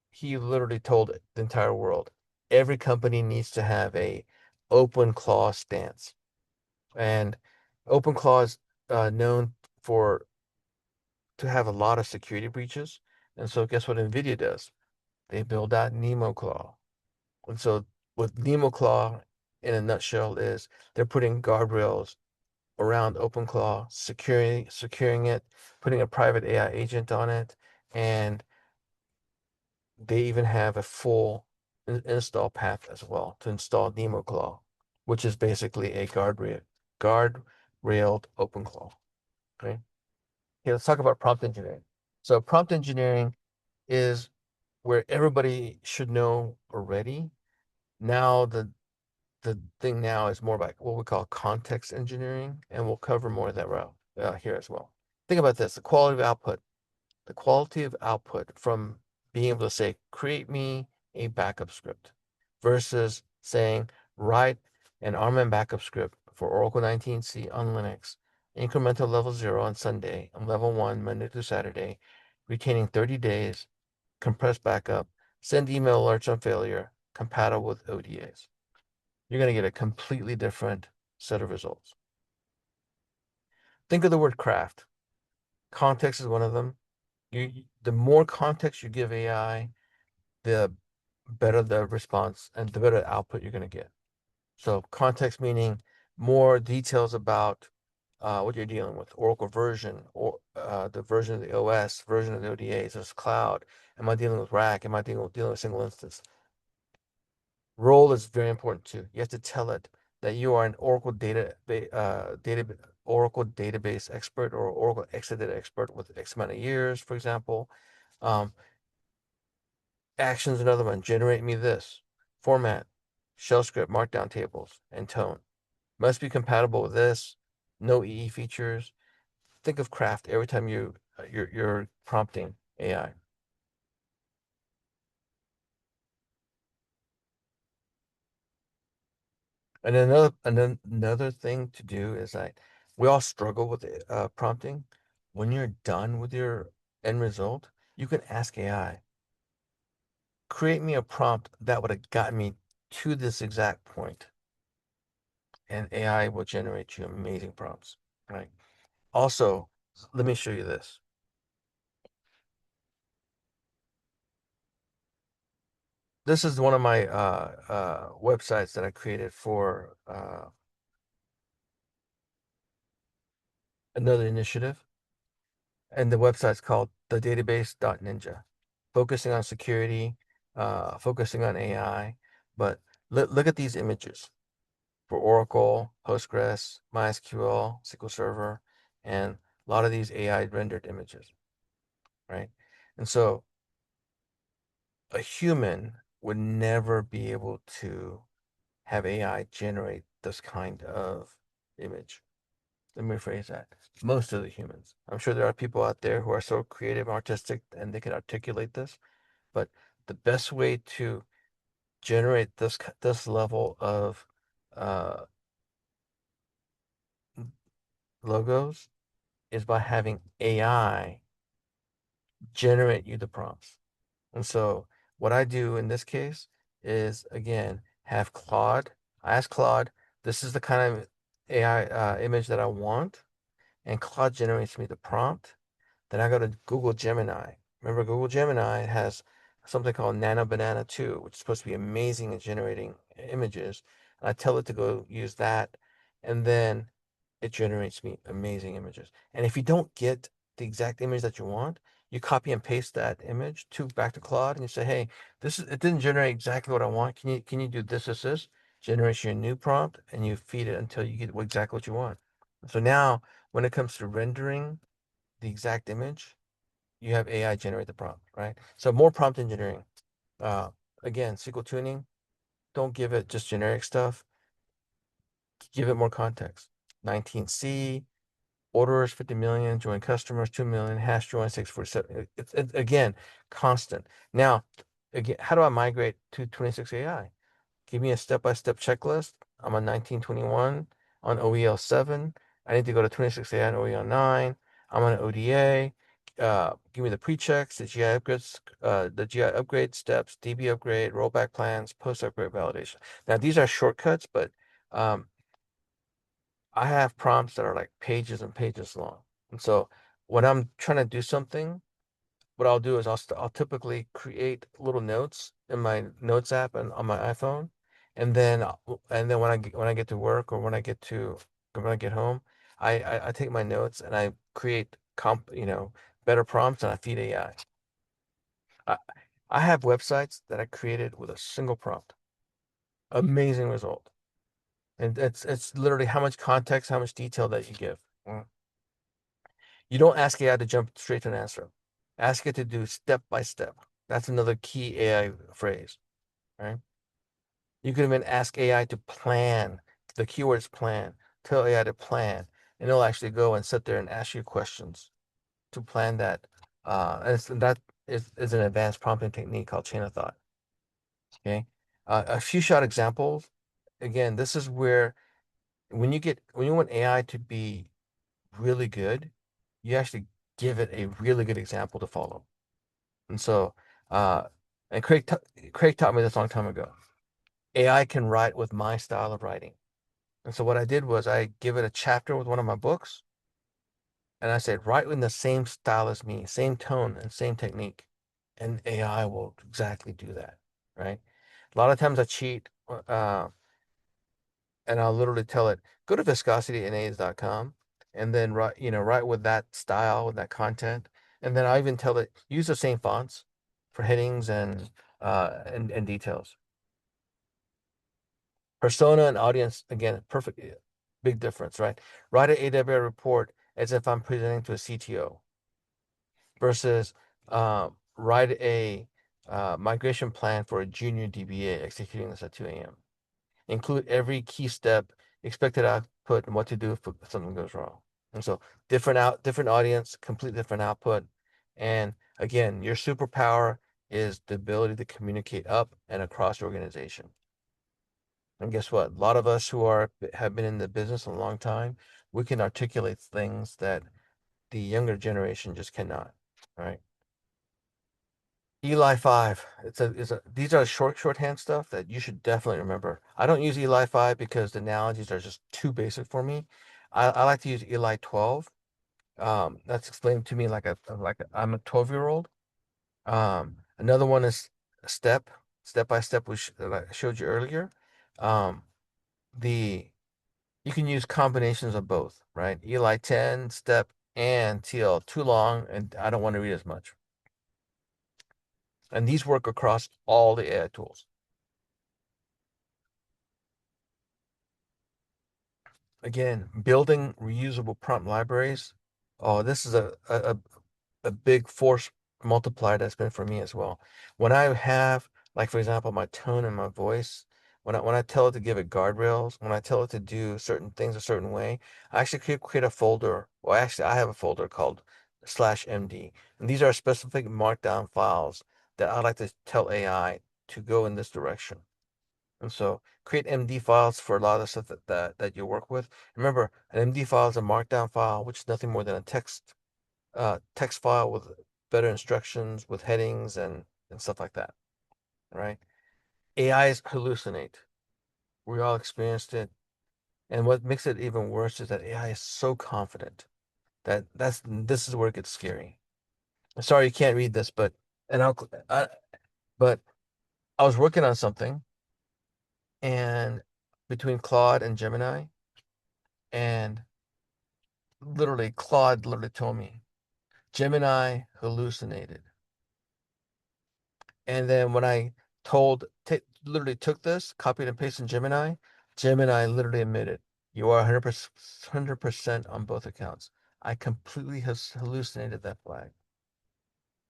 he literally told the entire world, every company needs to have a OpenClaw stance. And OpenClaw is known for to have a lot of security breaches. And so guess what NVIDIA does? They build out NemoClaw. And so what NemoClaw in a nutshell is they're putting guardrails around OpenClaw, securing it, putting a private AI agent on it, and they even have a full install path as well to install NemoClaw, which is basically a guard-railed OpenClaw. Okay. Okay, let's talk about prompt engineering. So prompt engineering is where everybody should know already. Now the thing now is more about what we call context engineering, and we'll cover more of that route here as well. Think about this: the quality of output from being able to say, create me a backup script, versus saying, write an RMM backup script for Oracle 19c on Linux, incremental level 0 on Sunday, and level 1 Monday through Saturday, retaining 30 days, compressed backup, send email alerts on failure, compatible with ODAs. You're going to get a completely different set of results. Think of the word craft. Context is one of them. The more context you give AI, the better the response and the better output you're going to get. So context meaning more details about what you're dealing with, Oracle version, or the version of the OS, version of the ODAs, there's cloud. Am I dealing with rack? Am I dealing with single instance? Role is very important too. You have to tell it that you are an Oracle database expert or Oracle Exadata expert with X amount of years, for example. Um, Actions, another one. Generate me this. Format, shell script, markdown tables, and tone. Must be compatible with this. No EE features. Think of craft every time you're prompting AI. And another thing to do is like we all struggle with prompting. When you're done with your end result, you can ask AI, create me a prompt that would have gotten me to this exact point, and AI will generate you amazing prompts, right? Also, let me show you this. This is one of my websites that I created for another initiative. And the website's called thedatabase.ninja, focusing on security, focusing on AI. But look at these images for Oracle, Postgres, MySQL, SQL Server, and a lot of these AI rendered images, right? And so a human would never be able to have AI generate this kind of image. Let me rephrase that. Most of the humans. I'm sure there are people out there who are so creative and artistic and they can articulate this, but the best way to generate this level of uh, logos is by having AI generate you the prompts. And so what I do in this case is again have Claude. I ask Claude, this is the kind of AI image that I want, and Claude generates me the prompt. Then I go to Google Gemini. Remember, Google Gemini has something called Nano Banana 2, which is supposed to be amazing at generating images. And I tell it to go use that, and then it generates me amazing images. And if you don't get the exact image that you want, you copy and paste that image to back to Claude, and you say, "Hey, it didn't generate exactly what I want. Can you do this? Generates you a new prompt, and you feed it until you get exactly what you want." So now, when it comes to rendering the exact image, you have AI generate the prompt, right? So more prompt engineering. Uh, Again, SQL tuning, don't give it just generic stuff. Give it more context. 19C, orders 50 million, join customers 2 million, hash join 647. It's again, constant. Now, again, how do I migrate to 26 AI? Give me a step-by-step checklist. I'm on 1921 on OEL 7. I need to go to 26AI on OEL 9. I'm on ODA. Give me the pre-checks, the GI upgrades, the GI upgrade steps, DB upgrade, rollback plans, post-upgrade validation. Now, these are shortcuts, but um, I have prompts that are like pages and pages long. And so when I'm trying to do something, what I'll do is I'll typically create little notes in my notes app and on my iPhone, and then when I get to work or when I get home, I take my notes and I create better prompts and I feed AI. I have websites that I created with a single prompt. Amazing result. And it's literally how much context, how much detail that you give. You don't ask AI to jump straight to an answer. Ask it to do step by step. That's another key AI phrase, right? You can even ask AI to plan. The keywords plan. Tell AI to plan, and it'll actually go and sit there and ask you questions to plan that. And that is an advanced prompting technique called chain of thought. Okay. A few shot examples. Again, this is where when you want AI to be really good, you actually give it a really good example to follow. And so, uh, and Craig taught me this a long time ago. AI can write with my style of writing. And so what I did was I give it a chapter with one of my books, and I said, write in the same style as me, same tone and same technique. And AI will exactly do that, right? A lot of times I cheat, and I'll literally tell it, go to viscositynas.com and then write with that style, with that content. And then I even tell it, use the same fonts for headings and details. Persona and audience, again, perfect, big difference, right? Write an AWS report as if I'm presenting to a CTO versus write a migration plan for a junior DBA executing this at 2 a.m. Include every key step, expected output, and what to do if something goes wrong. And so different audience, complete different output. And again, your superpower is the ability to communicate up and across the organization. And guess what? A lot of us who have been in the business a long time, we can articulate things that the younger generation just cannot, right? Eli 5. These are shorthand stuff that you should definitely remember. I don't use Eli 5 because the analogies are just too basic for me. I like to use Eli 12. That's explained to me like I'm a 12-year-old. Another one is step by step, which I showed you earlier. Um, the you can use combinations of both, right? Eli 10, step, and TL. Too long, and I don't want to read as much. And these work across all the AI tools. Again, building reusable prompt libraries. Oh, this is a big force multiplier that's been for me as well. When I have, like for example, my tone and my voice, when I tell it to give it guardrails, when I tell it to do certain things a certain way, I actually create a folder. Well, actually, I have a folder called /MD, and these are specific markdown files that I like to tell AI to go in this direction. And so create MD files for a lot of the stuff that you work with. Remember, an MD file is a markdown file, which is nothing more than a text file with better instructions, with headings and stuff like that. Right? AIs hallucinate. We all experienced it. And what makes it even worse is that AI is so confident that this is where it gets scary. I'm sorry you can't read this, but and but I was working on something and between Claude and Gemini, and literally Claude literally told me Gemini hallucinated. And then when I literally took this, copied and pasted in Gemini, Gemini literally admitted, you are 100% on both accounts. I completely hallucinated that flag.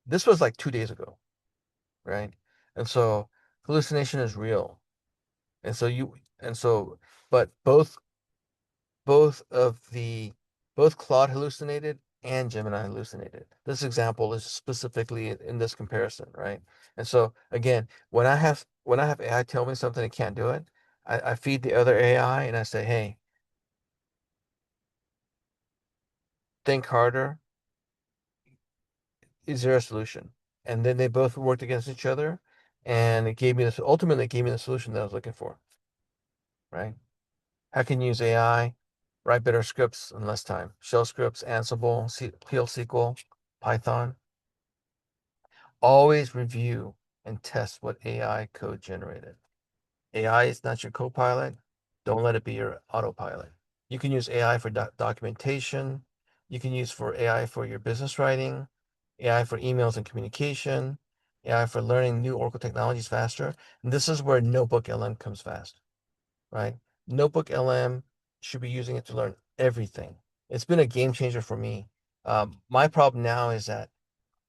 This was like 2 days ago, right? And so hallucination is real. And so but both of the both Claude hallucinated and Gemini hallucinated. This example is specifically in this comparison, right? And so again, when I have AI tell me something it can't do it, I feed the other AI and I say, hey, think harder. Is there a solution? And then they both worked against each other, and ultimately it gave me the solution that I was looking for, right? How can you use AI, write better scripts in less time? Shell scripts, Ansible, PL SQL, Python. Always review and test what AI code generated. AI is not your co-pilot. Don't let it be your autopilot. You can use AI for documentation. You can use for AI for your business writing, AI for emails and communication, AI for learning new Oracle technologies faster. And this is where Notebook LM comes fast, right? Notebook LM should be using it to learn everything. It's been a game changer for me. My problem now is that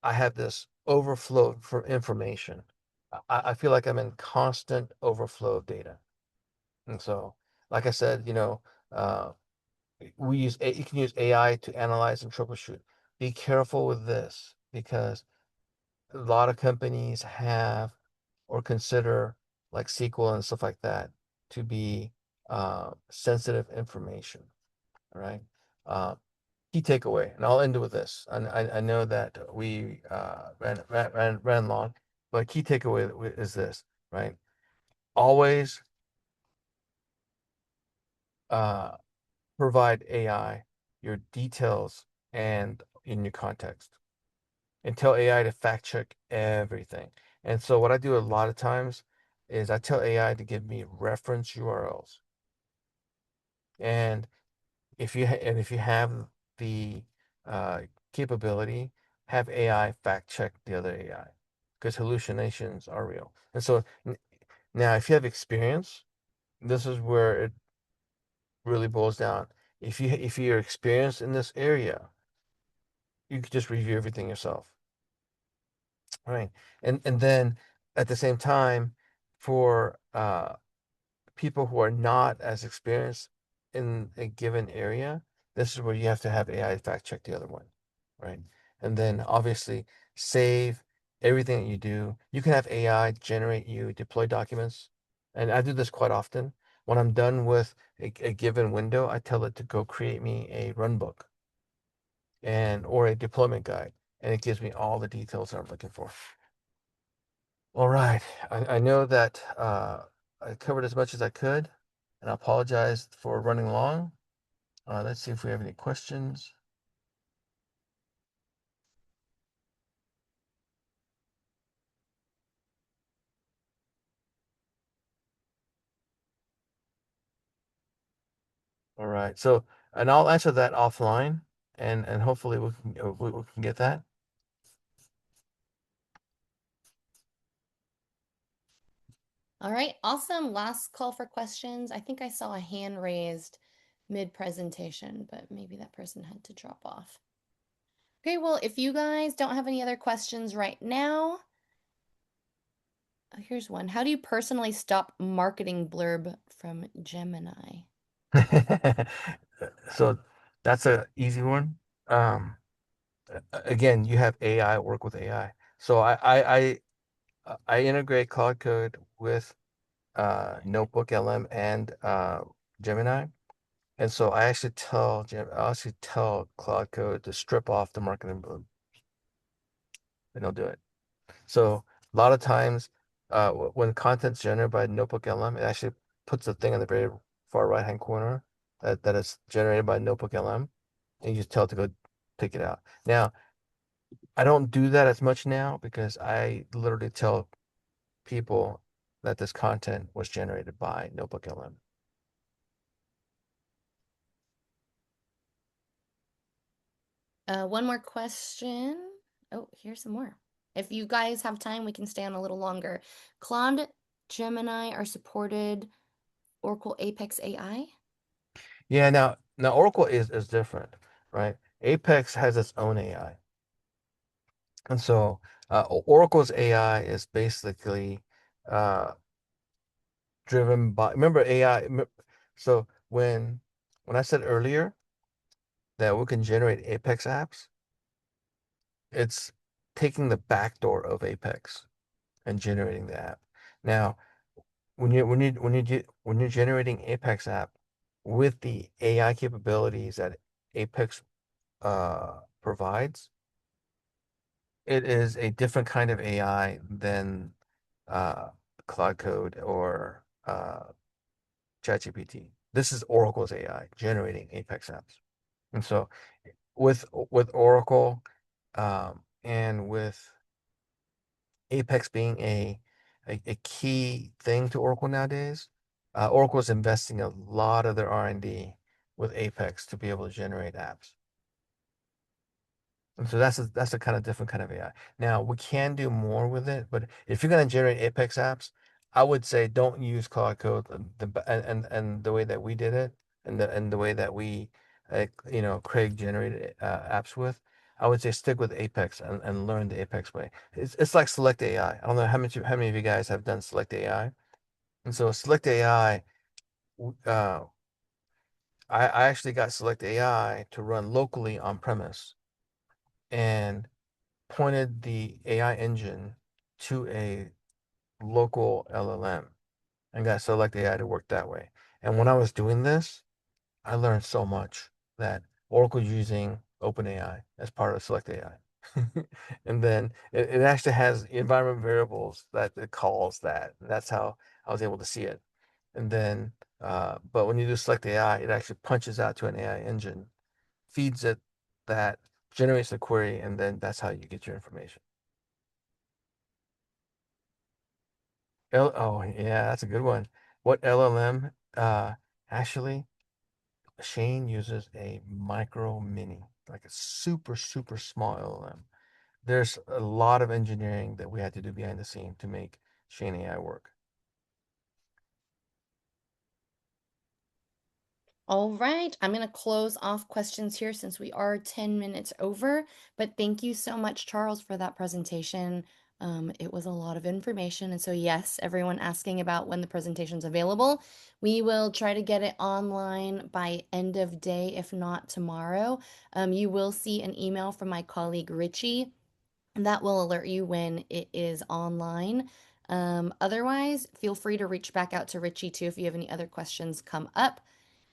I have this overflow for information. I feel like I'm in constant overflow of data. And so, like I said, uh, you can use AI to analyze and troubleshoot. Be careful with this because a lot of companies have or consider like SQL and stuff like that to be sensitive information. All right. Uh, Key takeaway, and I'll end it with this. I know that we ran long, but key takeaway is this, right? Always uh, provide AI your details and in your context, and tell AI to fact check everything. And so what I do a lot of times is I tell AI to give me reference URLs, and if you have the uh, capability, have AI fact check the other AI because hallucinations are real. And so now, if you have experience, this is where it really boils down. If you're experienced in this area, you could just review everything yourself, right? And then at the same time, for people who are not as experienced in a given area, this is where you have to have AI fact check the other one, right? And then obviously save everything that you do. You can have AI generate you deploy documents. And I do this quite often. When I'm done with a given window, I tell it to go create me a run book and or a deployment guide. And it gives me all the details that I'm looking for. All right. I know that I covered as much as I could, and I apologize for running long. Let's see if we have any questions. All right. So, and I'll answer that offline, and hopefully we can get that. All right, awesome. Last call for questions. I think I saw a hand raised mid-presentation, but maybe that person had to drop off. Okay, well, if you guys don't have any other questions right now, here's one. How do you personally stop marketing blurb from Gemini? So that's a easy one. Again, you have AI work with AI. So I integrate Cloud Code with Notebook LM and Gemini. And so I actually tell Cloud Code to strip off the marketing blue, and they'll do it. So a lot of times, when content's generated by Notebook LM, it actually puts a thing on the very far right-hand corner that is generated by Notebook LM, and you just tell it to go take it out. Now, I don't do that as much now because I literally tell people that this content was generated by Notebook LM. One more question. Oh, here's some more. If you guys have time, we can stay on a little longer. Claude, Gemini are supported Oracle Apex AI? Yeah, now Oracle is different, right? Apex has its own AI. And so Oracle's AI is basically uh, driven by, remember AI. So when I said earlier that we can generate Apex apps, it's taking the backdoor of Apex and generating the app. Now, when you're generating Apex app with the AI capabilities that Apex provides, it is a different kind of AI than uh, Cloud Code or ChatGPT. This is Oracle's AI generating Apex apps. And so with Oracle and with Apex being a key thing to Oracle nowadays, Oracle is investing a lot of their R&D with Apex to be able to generate apps. And so that's a kind of different kind of AI. Now we can do more with it, but if you're going to generate Apex apps, I would say don't use Claude Code and the way that we did it and the way that we Craig generated apps with. I would say stick with Apex and learn the Apex way. It's like Select AI. I don't know how many of you guys have done Select AI. And so Select AI, uh, I actually got Select AI to run locally on premise and pointed the AI engine to a local LLM and got Select AI to work that way. And when I was doing this, I learned so much that Oracle using OpenAI as part of Select AI. And then it actually has environment variables that it calls that. That's how I was able to see it. And then, but when you do Select AI, it actually punches out to an AI engine, feeds it that, generates the query, and then that's how you get your information. Oh yeah, that's a good one. What LLM? Actually, Shane uses a micro mini, like a super, super small LLM. There's a lot of engineering that we had to do behind the scene to make Shane AI work. All right, I'm going to close off questions here since we are 10 minutes over, but thank you so much, Charles, for that presentation. It was a lot of information. And so, yes, everyone asking about when the presentation's available, we will try to get it online by end of day, if not tomorrow. You will see an email from my colleague Richie, and that will alert you when it is online. Otherwise, feel free to reach back out to Richie too if you have any other questions come up.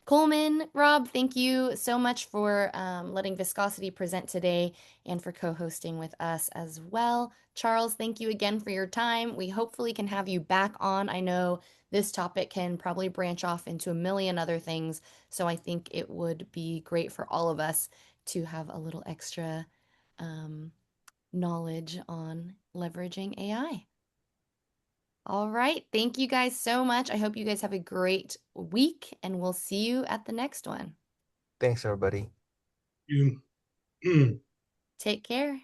Coleman, Rob, thank you so much for letting Viscosity present today and for co-hosting with us as well. Charles, thank you again for your time. We hopefully can have you back on. I know this topic can probably branch off into a million other things, so I think it would be great for all of us to have a little extra um, knowledge on leveraging AI. All right. Thank you guys so much. I hope you guys have a great week, and we'll see you at the next one. Thanks, everybody. You. Take care.